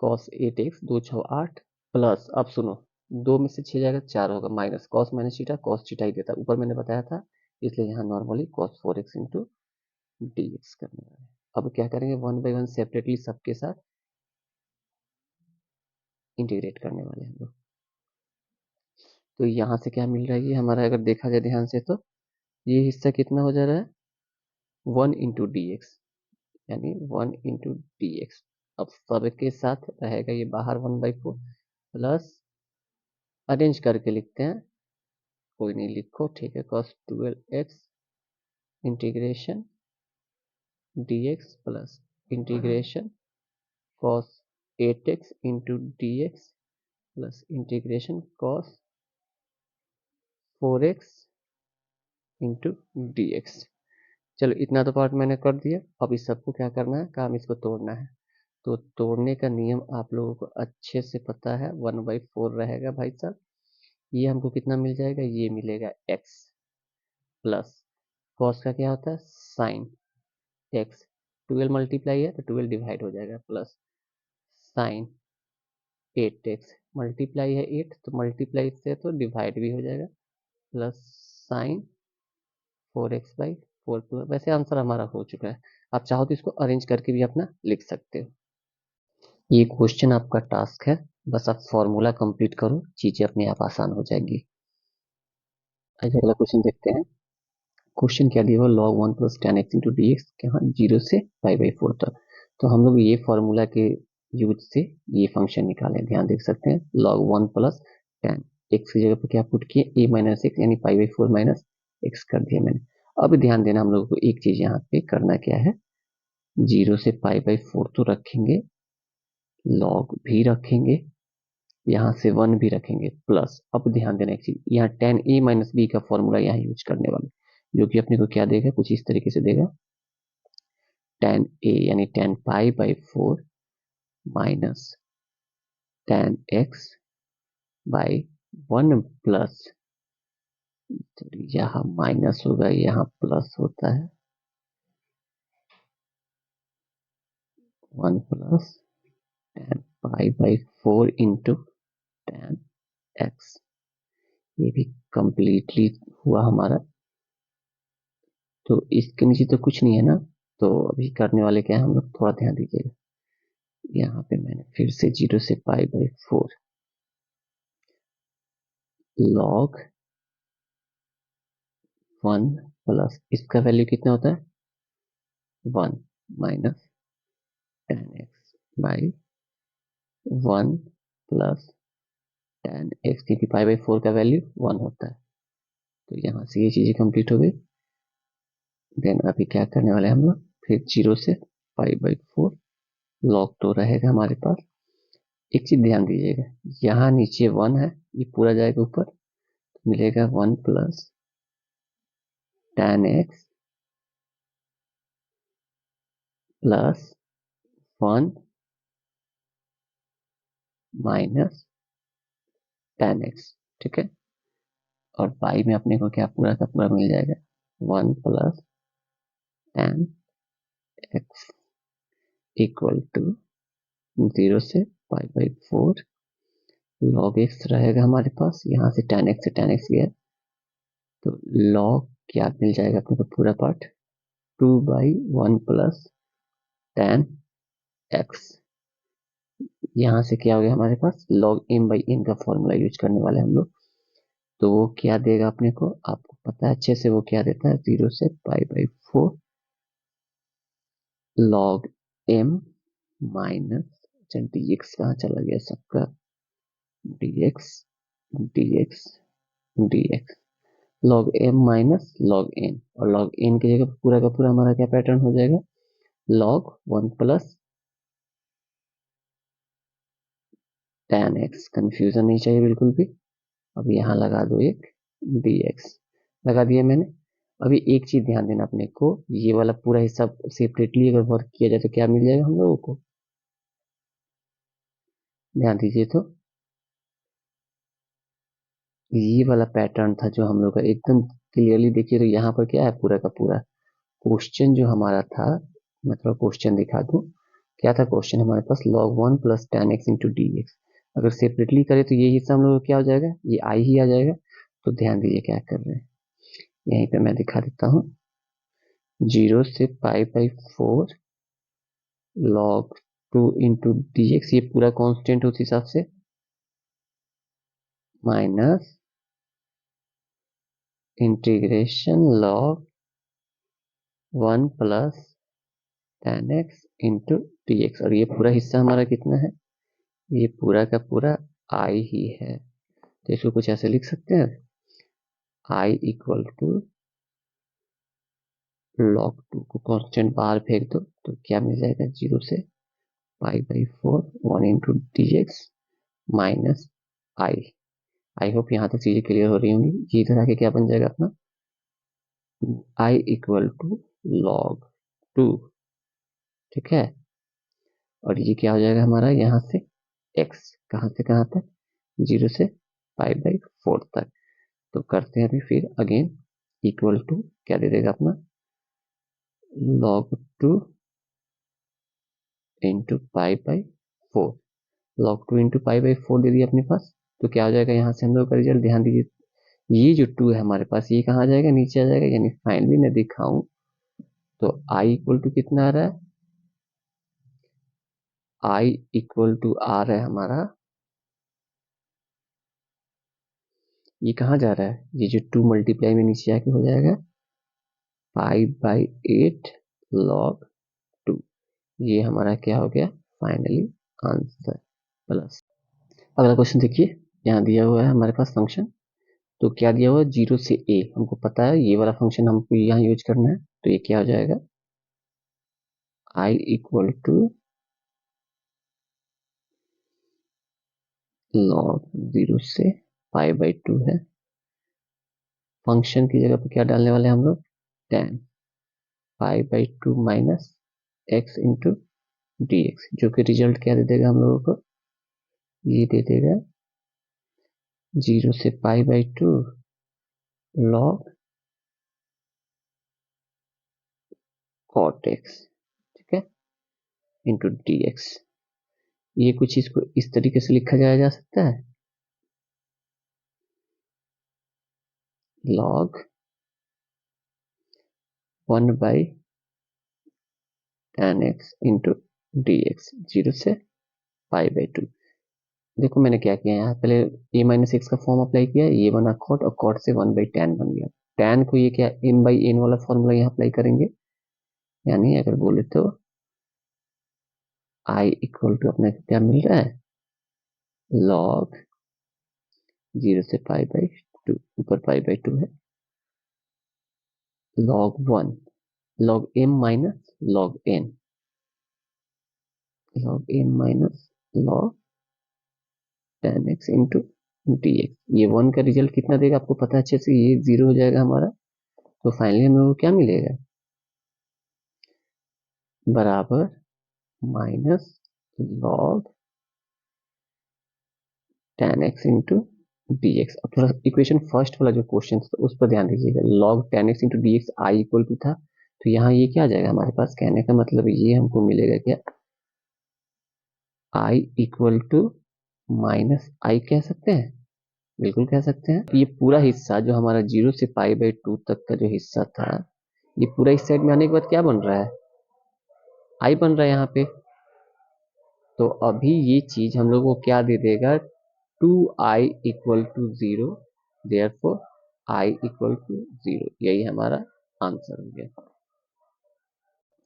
cos 8x 2 6 8 plus, अब सुनो, 2 में से 6 जाएगा 4 होगा, minus cos minus theta cos theta ही देता है, ऊपर मैंने बताया था, इसलिए यहाँ normally cos 4x into dx करने वाले। अब क्या करेंगे, 1/1 सेपरेटली सबके साथ इंटीग्रेट करने वाले हैं हम लोग। तो यहाँ से क्या मिल रहा है, ये हमारा अगर देखा जाए ध्यान से तो ये हिस्सा कितना हो जा रहा है, 1 इंटू डी एक्स, यानी 1 इंटू डी एक्स। अब सबके साथ रहेगा ये बाहर 1/4 प्लस, अरेंज करके लिखते हैं, कोई नहीं लिखो, ठीक है, cos 12x integration dx plus integration cos 8x into dx plus integration cos 4x into dx। चलो इतना तो पार्ट मैंने कर दिया। अब इस सबको क्या करना है, काम इसको तोड़ना है। तो तोड़ने का नियम आप लोगों को अच्छे से पता है, 1/4 रहेगा भाई साहब। ये हमको कितना मिल जाएगा, ये मिलेगा x प्लस cos का क्या होता है साइन x, 12 मल्टीप्लाई है तो 12 डिवाइड हो जाएगा, प्लस साइन 8x, मल्टीप्लाई है 8 तो मल्टीप्लाई से तो डिवाइड भी हो जाएगा, प्लस साइन 4x/4। वैसे आंसर हमारा हो चुका है, आप चाहो तो इसको अरेंज करके भी अपना लिख सकते हो। ये क्वेश्चन आपका टास्क है, बस आप फॉर्मूला कंप्लीट करो, चीजें अपने आप आसान हो जाएंगी। आइए अगला क्वेश्चन देखते हैं। क्वेश्चन क्या दिया हुआ, log 1 plus 10x into d x, यहाँ 0 से π/4 तक। तो हम लोग ये फॉर्मूला के यूज से ये फंक्शन निकालें, ध्यान देख सकते हैं, log 1 प्लस 10, एक्स की जगह पर क्या पुट किए, a माइनस एक्स, यानी π/4 माइनस एक्स कर दिया मैंने। अब ध्यान देना, हम लोगों को एक चीज यहाँ पे करना क्या है, 0 से π/4 तो रखेंगे, log भी रखेंगे, यहाँ से 1 भी रखेंगे, प्लस अब ध्यान देना एक चीज, यहाँ tan a माइनस बी का फॉर्मूला यहाँ यूज करने वाले, जो कि अपने को क्या देगा, कुछ इस तरीके से देगा, tan a यानी tan π/4 minus tan x by 1 plus, यहाँ माइनस होगा यहाँ प्लस होता है, 1 plus tan π/4 into tan x। ये भी कंप्लीटली हुआ हमारा। तो इसके नीचे तो कुछ नहीं है ना, तो अभी करने वाले क्या है हम लोग, थोड़ा ध्यान दीजिएगा। यहाँ पे मैंने फिर से 0 से π/4 log 1 प्लस इसका वैल्यू कितना होता है 1 minus ten x by 1 plus ten x, क्योंकि पाई बाई 4 का वैल्यू 1 होता है। तो यहाँ से ये चीजें कंप्लीट हो गई। देन अभी क्या करने वाले हैं हम लोग, फिर 0 से पाई बाई 4 log 2 रहेगा हमारे पास। एक चीज ध्यान दीजिएगा, यहाँ नीचे 1 है, ये पूरा जाएगा ऊपर, मिलेगा 1 plus ten x plus 1 minus ten x, ठीक है। और पाई में अपने को क्या पूरा का पूरा मिल जाएगा 1 plus ten x equal to 0 से पाई बाई 4 log x रहेगा हमारे पास। यहाँ से टेन एक्स गया, तो log क्या मिल जाएगा अपने को पूरा part 2 by 1 plus ten x. यहाँ से क्या हो गया हमारे पास log m बाई n का फॉर्मूला यूज करने वाले हम लोग। तो वो क्या देगा अपने को, आपको पता है अच्छे से वो क्या देता है, 0 से pi by 4 log m minus dx कहाँ चला गया सबका, dx dx dx log m minus log n, और log n की जगह पूरा का पूरा हमारा क्या पैटर्न हो जाएगा log 1 plus tan x। Confusion नहीं चाहिए बिल्कुल भी। अब यहाँ लगा दो एक dx, लगा दिया मैंने। अभी एक चीज ध्यान देना अपने को, ये वाला पूरा हिस्सा सेपरेटली अगर वर्क किया जाए तो क्या मिल जाएगा हम लोगों को, ध्यान दीजिए। तो ये वाला पैटर्न था जो हम लोग का, एकदम क्लियरली देखिए। तो यहाँ पर क्या है पूरा का पूरा क्वेश्चन जो हमारा था, मतलब क्वेश्चन दिखा दूं, क्या था क्वेश्चन हमारे पास log 1 plus ten x into d x. अगर सेपरेटली करें तो ये हिस्सा हम लोग क्या हो जाएगा, ये आई ही आ जाएगा। तो ध्यान दीजिए क्या कर रहे हैं, यहीं पे मैं दिखा देता हूँ। 0 से pi by 4 log 2 into d x, ये पूरा कांस्टेंट उस हिसाब से, minus integration log 1 plus ten x into d x. और ये पूरा हिस्सा हमारा कितना है, ये पूरा का पूरा आई ही है। तो इसको कुछ ऐसे लिख सकते हैं, आई इक्वल टू log 2 को कांस्टेंट बाहर फेंक दो तो क्या मिल जाएगा, 0 से pi by 4 1 into d x minus I. I hope यहाँ तक चीजें क्लियर हो रही होंगी। ये इधर आके क्या बन जाएगा अपना, आई इक्वल टू log 2, ठीक है। और ये क्या हो जाएगा हमारा, यहाँ से x कहाँ से कहाँ तक, 0 से पाई बाई 4 तक। तो करते हैं अभी फिर अगेन, इक्वल टू क्या दे देगा अपना log 2 into pi by 4, log 2 into pi by 4 दे दिया अपने पास। तो क्या हो जाएगा यहाँ से हम लोग का रिजल्ट, ध्यान दीजिए। ये जो 2 है हमारे पास, ये कहाँ जाएगा, नीचे आ जाएगा। यानी फाइनली मैं दिखाऊं तो i इक्वल टू कितना आ रहा है, i इक्वल टू आ रहा है हमारा, ये कहाँ जा रहा है, ये जो 2 मल्टीप्लाई में नीचे आके हो जाएगा 5/8 log 2। ये हमारा क्या हो गया फाइनली आंसर प्लस। अगला क्वेश्चन देखिए, यहाँ दिया हुआ है हमारे पास फंक्शन। तो क्या दिया हुआ है, 0 से a, हमको पता है ये वाला फंक्शन हमको यहाँ यूज करना है। तो ये क्या हो जाएगा, i इक्वल टू log 0 से पाई बाई 2 है। फंक्शन की जगह पे क्या डालने वाले हैं हम लोग, tan pi by 2 minus x into d x, जो कि रिजल्ट क्या दे देगा हम लोगों को, ये दे देगा 0 से pi by 2 log cot x, ठीक है, इंटू डी एक्स। ये कुछ इसको इस तरीके से लिखा जाया जा सकता है, log 1 by tan x into d x, 0 से पाई बाई 2। देखो मैंने क्या किया यहाँ, पहले a माइनस एक्स का फॉर्म अप्लाई किया, ये बना कॉट और कॉट से 1/tan बन गया। tan को ये क्या m/n वाला फॉर्मूला यहाँ अप्लाई करेंगे, यानी अगर बोले तो i इक्वल टू अपने क्या मिल रहा है, log 0 से π/2, ऊपर π/2 है, log 1 log m minus log n, log m minus log tan x into dx। ये 1 का रिजल्ट कितना देगा आपको पता है अच्छे से, ये 0 हो जाएगा हमारा। तो फाइनली हमें वो क्या मिलेगा, बराबर minus log tan x into dx। अब थोड़ा इक्वेशन फर्स्ट वाला जो क्वेश्चन था उस पर ध्यान दीजिएगा, log tan x into dx i equal to था, तो यहाँ ये क्या आ जाएगा हमारे पास, कहने का मतलब ये हमको मिलेगा क्या, i इक्वल टू माइनस आई कह सकते हैं, बिल्कुल कह सकते हैं। ये पूरा हिस्सा जो हमारा 0 से π/2 तक का जो हिस्सा था, ये पूरा इस साइड में आने के बाद क्या बन रहा है, आई बन रहा है यहाँ पे। तो अभी ये चीज हम लोग को क्या दे देगा, 2i equal to 0, therefore i equal to 0, यही हमारा आंसर हो गया।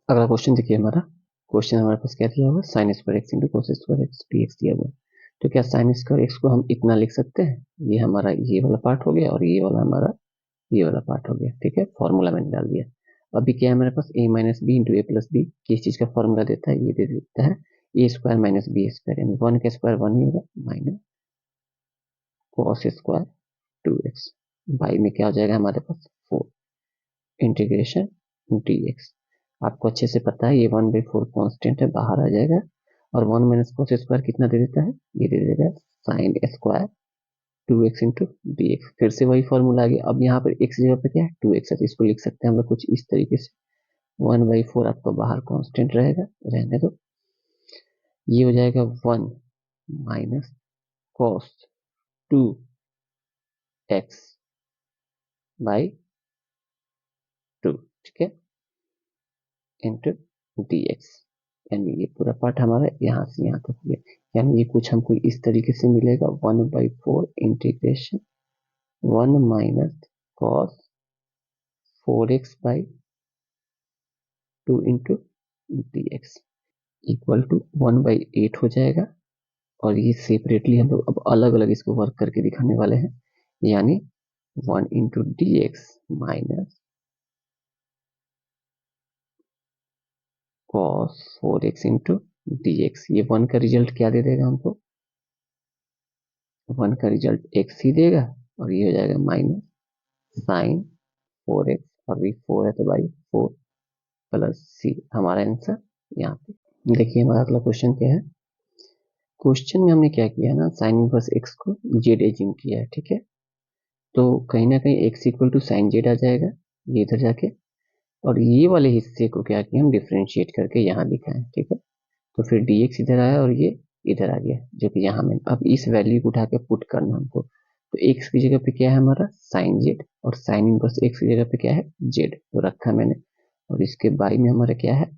अगला क्वेश्चन देखिए, हमारे पास क्या दिया हुआ, sign square x into cos square x dx दिया हुआ। तो क्या साइन स्क्वायर एक्स को हम इतना लिख सकते हैं, ये हमारा ये वाला पार्ट हो गया और ये वाला हमारा ये वाला पार्ट हो गया, ठीक है, फॉर्मूला मैंने डाल दिया। अभी क्या है हमारे पास, a minus b into a plus b, किस चीज का फॉर्मूला देता है, ये दे देता है ए स्क्वायर माइनस बी स्क्वायर, यानी 1 का स्क्वायर 1 ही होगा, minus cos square 2x, by में क्या हो जाएगा हमारे पास 4 इंटीग्रेशन dx। आपको अच्छे से पता है ये 1/4 कांस्टेंट है, बाहर आ जाएगा, और 1 माइनस कॉस स्क्वायर कितना दे देता है, ये दे देगा sine square 2x into dx। फिर से वही फॉर्मूला आ गया, अब यहाँ पर x जगह पे क्या है 2x है, तो इसको लिख सकते हैं हम लोग कुछ इस तरीके से, 1/4 आपका बाहर कांस्टेंट रहेगा, रहने दो, ये हो जाएगा 1 माइनस कॉस 2x बाई 2, ठीक है, इंटू dx। यानी ये पूरा पार्ट हमारा यहाँ से यहाँ तक हो गया, यानी ये कुछ हमको इस तरीके से मिलेगा, 1/4 integration 1 minus cos 4x by 2 into dx equal to 1/8 हो जाएगा। और ये सेपरेटली हम लोग अब अलग अलग इसको वर्क करके दिखाने वाले हैं, यानी 1 into dx minus cos 4x into dx। ये 1 का रिजल्ट क्या दे देगा हमको, 1 का रिजल्ट x ही देगा, और ये हो जाएगा माइनस साइन 4x, और भी 4 है तो बाई 4 प्लस सी, हमारा आंसर यहाँ पे। देखिए हमारा अगला क्वेश्चन क्या है, क्वेश्चन में हमने क्या किया ना, साइन इनवर्स x को जेड एज्यूम किया है, ठीक है, तो कहीं ना कहीं x equal to sine z आ जाएगा, ये इधर जाके, और ये वाले हिस्से को क्या किया हम डिफ्रेंशिएट करके यहाँ लिखा है, ठीक है, तो फिर dx इधर आया और ये इधर आ गया, जो कि यहाँ में अब इस वैल्यू को उठा के पुट करना हमको, तो x की जगह पे क्या है हमारा साइन जेड, और साइन इनवर्स x की जगह पे क्या है जेड, तो रखा मैंने, और इसके बाई में हमारा क्या है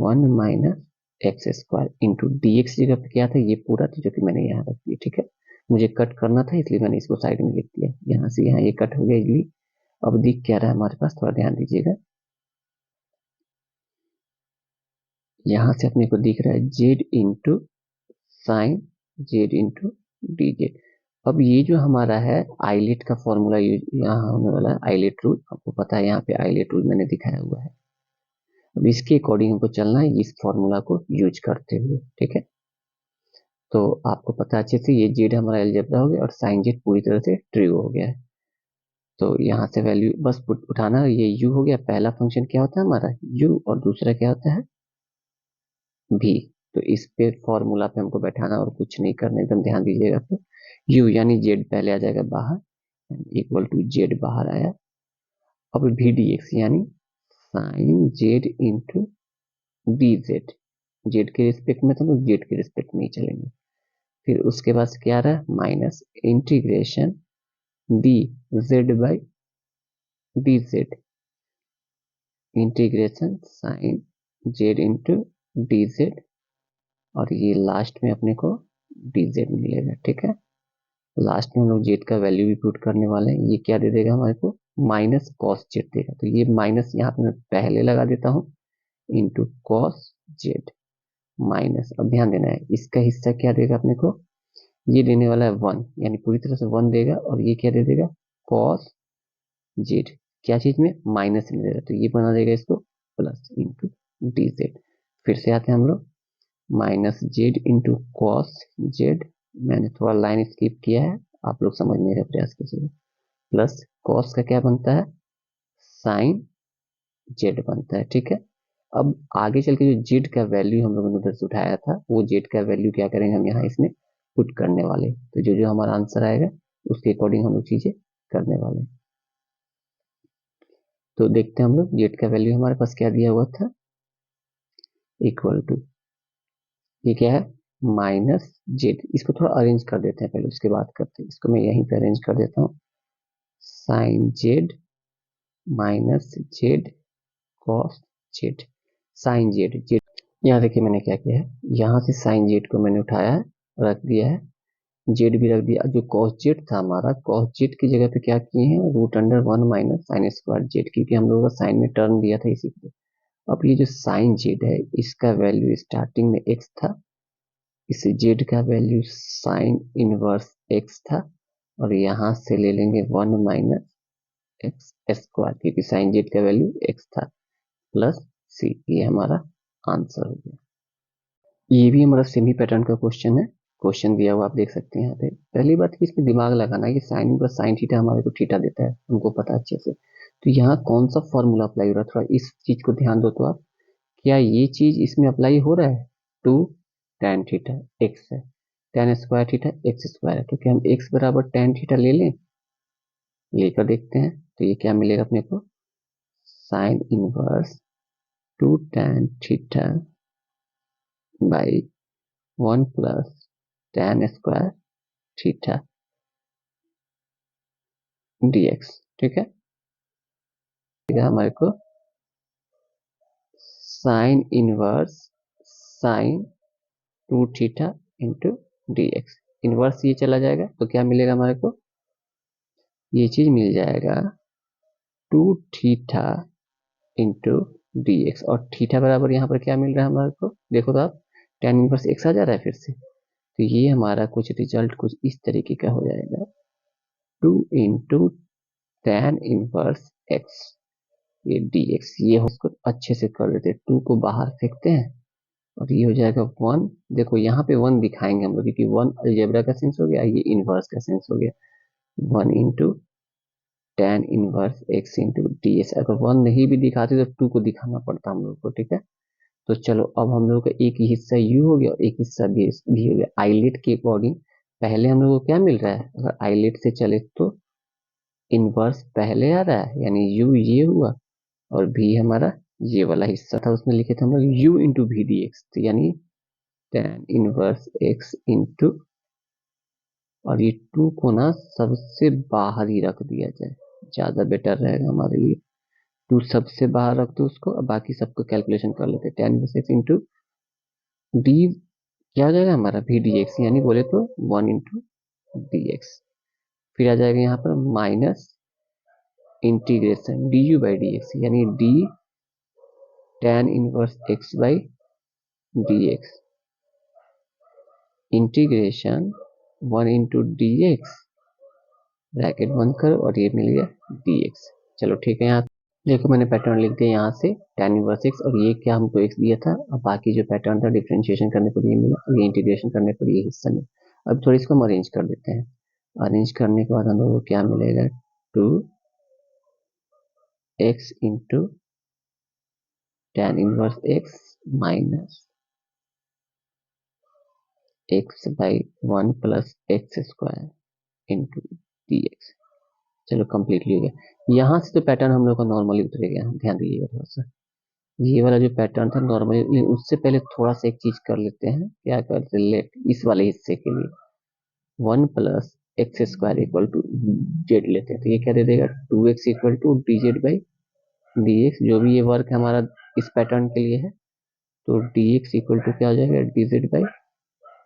1 minus x square into dx जगह पे क्या था, ये पूरा था जो कि मैंने यहाँ रख दिया, ठीक है, मुझे कट करना था इसलिए मैंने इसको साइड में लिख दिया, यहाँ से यहाँ ये कट हो गया इजली। अब दिख क्या रहा है हमारे पास, थोड़ा ध्यान दीजिएगा, यहाँ से अपने को दिख रहा है Z into sine z into d Z. अब ये जो हमारा है आइलेट का फॉर्मूला यूज यहाँ होने वाला है, आइलेट रूल, आपको पता है यहाँ पे आइलेट रूल मैंने दिखाया हुआ है, अब इसके अकॉर्डिंग हमको चलना है इस फॉर्मूला को यूज करते हुए, ठीक है, तो आपको पता है अच्छे से ये जेड हमारा अलजेब्रा हो गया और साइन जेड पूरी तरह से ट्रू हो गया है, तो यहाँ से वैल्यू बस उठाना, ये यू हो गया, पहला फंक्शन क्या होता है हमारा यू, और दूसरा क्या होता है भी, तो इस पे फॉर्मूला पे हमको बैठाना और कुछ नहीं करना, एकदम ध्यान दीजिएगा, तो यू यानी जेड पहले आ जाएगा बाहर, इक्वल टू जेड बाहर आया, अब भी डी एक्स यानी sine z into d z, z के रिस्पेक्ट में तो लोग जेड के रिस्पेक्ट में ही चलेंगे, फिर उसके बाद क्या रहा minus integration d z by d z, integration sine z into d z, और ये लास्ट में अपने को dz मिलेगा। ठीक है, लास्ट में हम लोग जेड का वैल्यू भी पुट करने वाले हैं। ये क्या दे देगा हमारे को, माइनस कॉस जेड देगा। तो ये माइनस यहाँ पे मैं पहले लगा देता हूँ, इंटू कॉस जेड माइनस, अब ध्यान देना है इसका हिस्सा क्या देगा अपने को, ये देने वाला है 1, यानी पूरी तरह से 1 देगा। और ये क्या दे देगा, कॉस जेड, क्या चीज में, माइनस में देगा, तो ये बना देगा इसको प्लस इंटू डी जेड। फिर से आते हैं हम लोग, minus Z into cos Z, मैंने थोड़ा लाइन स्किप किया है, आप लोग समझने का प्रयास कीजिएगा, प्लस कॉस का क्या बनता है, साइन जेड बनता है। ठीक है, अब आगे चल के जो जेड का वैल्यू हम लोगों ने उधर से उठाया था, वो जेड का वैल्यू क्या करेंगे हम यहाँ इसमें पुट करने वाले, तो जो जो हमारा आंसर आएगा उसके अकॉर्डिंग हम लोग चीजें करने वाले। तो देखते हैं हम लोग, जेड का वैल्यू हमारे पास क्या दिया हुआ था, इक्वल टू, ये क्या है, माइनस जेड। इसको थोड़ा अरेंज कर देते हैं पहले, उसके बाद करते हैं, इसको मैं यहीं पे अरेंज कर देता हूँ, sine z minus z cos z, sine z z, यहाँ देखिए मैंने क्या किया है, यहाँ से साइन जेड को मैंने उठाया है, रख दिया है, जेड भी रख दिया। जो कॉस जेड था हमारा, कॉस जेड की जगह पे क्या किए हैं, root under 1 minus sine square z, क्योंकि हम लोगों का साइन में टर्म दिया था इसी के। अब ये जो साइन जेड है, इसका वैल्यू स्टार्टिंग में एक्स था, इस जेड का वैल्यू साइन इनवर्स एक्स था, और यहाँ से ले लेंगे 1 माइनस एक्स स्क्वायर, क्योंकि साइन जेड का वैल्यू एक्स था, प्लस सी, ये हमारा आंसर हो गया। ये भी हमारा सेमी पैटर्न का क्वेश्चन है, क्वेश्चन दिया हुआ आप देख सकते हैं यहाँ पे। पहली बात कि इसमें दिमाग लगाना है कि साइन प्लस साइन थीटा हमारे को थीटा देता है, हमको पता है अच्छे से। तो यहाँ कौन सा फॉर्मूला अप्लाई हो रहा है, थोड़ा इस चीज को ध्यान दो तो आप, क्या ये चीज इसमें अप्लाई हो रहा है, टू टेन थीटा एक्स है, ten square theta x square है, तो क्या हम एक्स बराबर टेन थीटा ले लें, लेकर देखते हैं। तो ये क्या मिलेगा अपने को, sine inverse two tan theta by 1 plus ten square theta dx। ठीक है, हमारे को sine inverse sine to theta into d x, inverse ये चला जाएगा तो क्या मिलेगा हमारे को, ये चीज मिल जाएगा two theta into d x, और थीटा बराबर यहाँ पर क्या मिल रहा है हमारे को, देखो तो आप, टेन इनवर्स एक्स आ जा रहा है फिर से, तो ये हमारा कुछ रिजल्ट कुछ इस तरीके का हो जाएगा, two into tan inverse x, ये डी एक्स, ये हो, इसको अच्छे से कर देते हैं, टू को बाहर फेंकते हैं, और ये हो जाएगा 1। देखो यहाँ पे 1 दिखाएंगे हम लोग, क्योंकि 1 अलजेब्रा का सेंस हो गया, ये इनवर्स का सेंस हो गया, 1 into tan inverse x into D S. अगर 1 नहीं भी दिखाते तो 2 को दिखाना पड़ता हम लोग को। ठीक है, तो चलो अब हम लोग का एक हिस्सा u हो गया और एक हिस्सा भी हो गया। आइलेट के अकॉर्डिंग पहले हम लोग को क्या मिल रहा है, अगर आइलेट से चले तो इनवर्स पहले आ रहा है, यानी u ये हुआ, और v हमारा ये वाला हिस्सा था, उसमें लिखे थे हम लोग u into v d x, तो यानी टेन इनवर्स एक्स इंटू, और ये 2 को ना सबसे बाहर ही रख दिया जाए, ज्यादा बेटर रहेगा हमारे लिए। 2 सबसे बाहर रख दो उसको, अब बाकी सबको कैलकुलेशन कर लेते हैं, ten inverse x into D, क्या आ जाएगा हमारा वी डी एक्स, यानी बोले तो 1 इंटू डी एक्स। फिर आ जाएगा यहाँ पर minus integration d u by d x, यानी d tan inverse x by d x, integration 1 into d x, bracket बंद करो, और ये मिल गया dx। चलो ठीक है, यहाँ देखो मैंने पैटर्न लिख दिया यहाँ से, tan इनवर्स x, और ये क्या हमको x दिया था, और बाकी जो पैटर्न था डिफरेंशिएशन करने पर ये मिला, और ये इंटीग्रेशन करने पर ये हिस्सा मिला। अब थोड़ी इसको हम अरेंज कर देते हैं, अरेंज करने के बाद हम लोग को क्या मिलेगा, 2x into tan inverse x minus x by 1 plus x square into d x. चलो कंप्लीटली हो गया। यहाँ से तो पैटर्न हम लोग का नॉर्मली उतरेगा, ध्यान दीजिएगा थोड़ा सा, ये वाला जो पैटर्न था नॉर्मली, उससे पहले थोड़ा सा एक चीज कर लेते हैं, क्या करते हैं, लेट इस वाले हिस्से के लिए 1 plus x square equal to z लेते हैं, तो ये क्या दे देगा, 2x equal to d z by d x, जो भी ये वर्क हमारा इस पैटर्न के लिए है, तो डी एक्स इक्वल टू क्या हो जाएगा, डी जेड बाई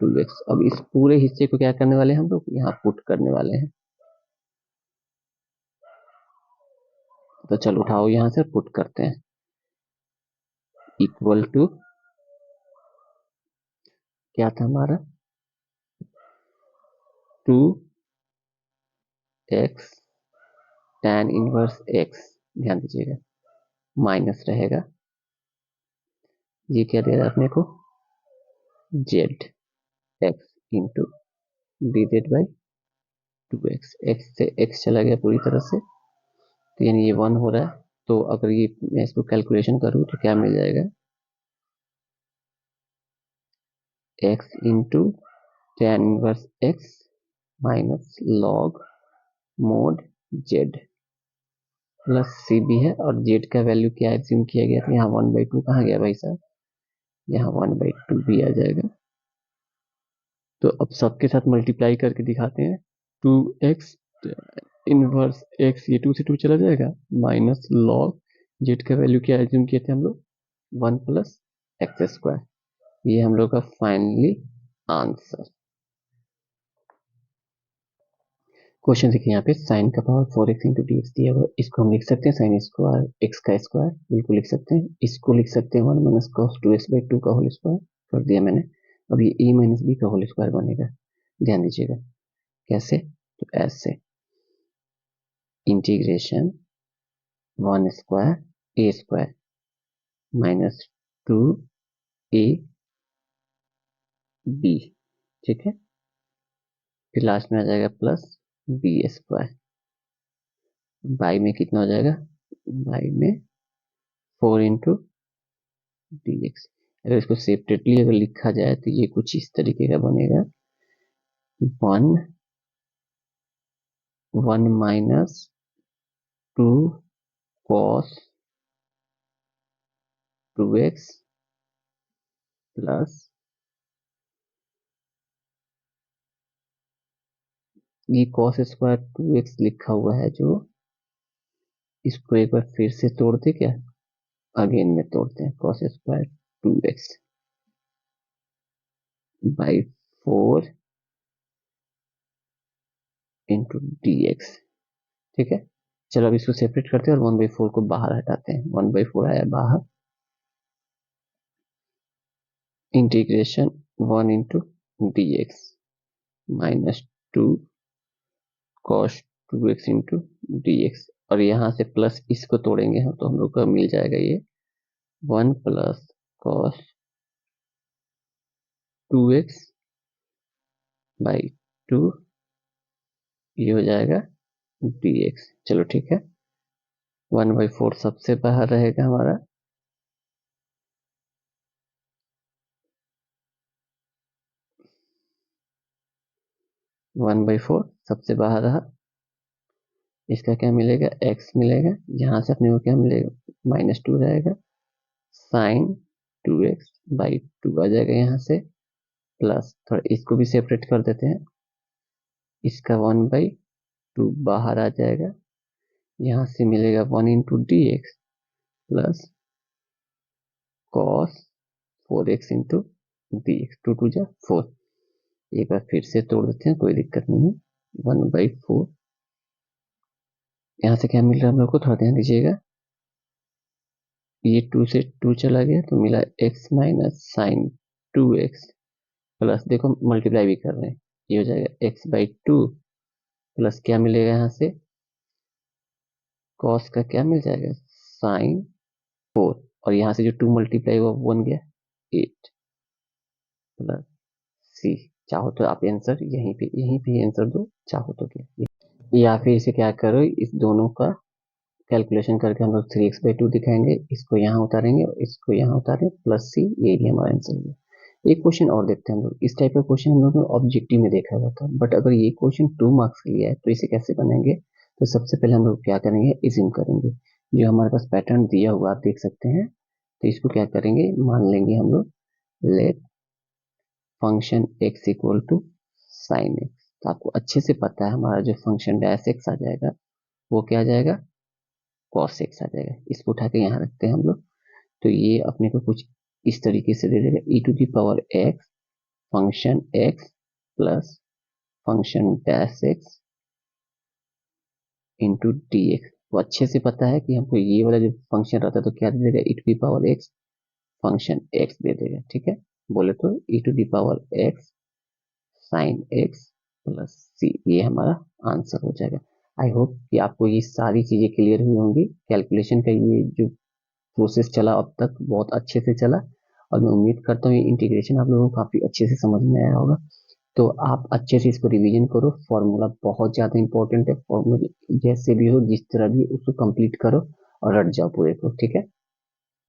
2x। अब इस पूरे हिस्से को क्या करने वाले हैं हम लोग, यहाँ पुट करने वाले हैं। तो चलो उठाओ यहाँ से पुट करते हैं, इक्वल टू क्या था हमारा, 2x tan इनवर्स x, ध्यान दीजिएगा, माइनस रहेगा, ये क्या दे रहा है अपने को, z x into d z by 2x। x से x चला गया पूरी तरह से, तो यानी ये 1 हो रहा है। तो अगर ये मैं इसको कैलकुलेशन करूँ तो क्या मिल जाएगा, x into tan inverse x minus log mod z plus c भी है, और z का वैल्यू क्या एज्यूम किया गया था, यहाँ 1/2 कहाँ गया भाई साहब, यहाँ 1/2 भी आ जाएगा। तो अब सबके साथ मल्टीप्लाई करके दिखाते हैं, 2x इनवर्स x, ये 2 से 2 चला जाएगा, माइनस लॉग z का वैल्यू क्या एज्यूम किए थे हम लोग, 1 प्लस एक्स स्क्वायर। ये हम लोग का फाइनली आंसर। क्वेश्चन देखिए यहाँ पे साइन का power 4x into d x दिया हुआ, इसको हम लिख सकते हैं साइन स्क्वायर एक्स का स्क्वायर, बिल्कुल लिख सकते हैं। इसको लिख सकते हैं 1 माइनस कॉस 2x/2 का होल स्क्वायर, कर दिया मैंने। अब ये a माइनस बी का होल स्क्वायर बनेगा, ध्यान दीजिएगा कैसे, तो ऐसे integration 1 square a square minus 2a b, ठीक है, फिर लास्ट में आ जाएगा प्लस b स्क्वायर, बाई में कितना हो जाएगा, बाई में 4 इंटू डी एक्स। अगर इसको सेपरेटली अगर लिखा जाए तो ये कुछ इस तरीके का बनेगा, 1 माइनस 2 कॉस 2x प्लस ये कॉस स्क्वायर 2x लिखा हुआ है जो, इसको एक बार फिर से तोड़ते क्या, अगेन में तोड़ते हैं, cos square 2x by 4 into d x, ठीक है। चलो अब इसको सेपरेट करते हैं और 1/4 को बाहर हटाते हैं, 1/4 आया बाहर, integration 1 into d x minus 2 cos 2x into d x, और यहाँ से प्लस इसको तोड़ेंगे हम तो हम लोग को मिल जाएगा ये 1 प्लस कॉस 2x बाई 2, ये हो जाएगा dx। चलो ठीक है, 1/4 सबसे बाहर रहेगा हमारा, 1/4 सबसे बाहर रहा, इसका क्या मिलेगा, x मिलेगा, यहाँ से अपने को क्या मिलेगा, -2 रहेगा, साइन 2x बाई 2 आ जाएगा यहाँ से, प्लस थोड़ा इसको भी सेपरेट कर देते हैं, इसका 1/2 बाहर आ जाएगा, यहाँ से मिलेगा 1 into d x plus cos 4x into d x, 2 जा 4। एक बार फिर से तोड़ देते हैं, कोई दिक्कत नहीं है, 1/4, यहाँ से क्या मिल रहा है हम लोग को, थोड़ा ध्यान दीजिएगा, ये 2 से 2 चला गया तो मिला x minus sine 2x plus, देखो मल्टीप्लाई भी कर रहे हैं, ये हो जाएगा x/2 प्लस क्या मिलेगा यहाँ से, कॉस का क्या मिल जाएगा, साइन 4, और यहाँ से जो 2 मल्टीप्लाई हुआ वो बन गया 8 प्लस सी। चाहो तो आप आंसर यहीं पे आंसर दो, चाहो तो क्या, या फिर इसे क्या करो, इस दोनों का कैलकुलेशन करके हम लोग 3x/2 दिखाएंगे, इसको यहाँ उतारेंगे और इसको यहाँ उतारें, प्लस सी, ये भी हमारा आंसर है। एक क्वेश्चन और देखते हैं हम लोग, इस टाइप का क्वेश्चन हम लोग ने ऑब्जेक्टिव में देखा हुआ था, बट अगर ये क्वेश्चन 2 मार्क्स के लिए है तो इसे कैसे बनाएंगे, तो सबसे पहले हम लोग क्या करेंगे, इज्यूम करेंगे, जो हमारे पास पैटर्न दिया हुआ आप देख सकते हैं, तो इसको क्या करेंगे, मान लेंगे हम लोग, let function x equal to sine x. तो आपको अच्छे से पता है हमारा जो फंक्शन डैश एक्स आ जाएगा वो क्या आ जाएगा, कॉस एक्स आ जाएगा। इसको उठा के यहाँ रखते हैं हम लोग, तो ये अपने को कुछ इस तरीके से दे देगा, e to the power x function x plus function dash x into d x. तो अच्छे से पता है कि हमको ये वाला जो फंक्शन रहता है तो क्या दे देगा, e to the power x function x दे देगा। ठीक है, बोले तो e to the power x sine x plus c, ये हमारा आंसर हो जाएगा। आई होप कि आपको ये सारी चीजें क्लियर हुई होंगी। कैलकुलेशन का ये जो प्रोसेस चला अब तक बहुत अच्छे से चला, और मैं उम्मीद करता हूँ ये इंटीग्रेशन आप लोगों को काफी अच्छे से समझ में आया होगा। तो आप अच्छे से इसको रिवीजन करो, फॉर्मूला बहुत ज्यादा इंपॉर्टेंट है, फॉर्मूला जैसे भी हो जिस तरह भी उसको कंप्लीट करो और रट जाओ पूरे को। ठीक है।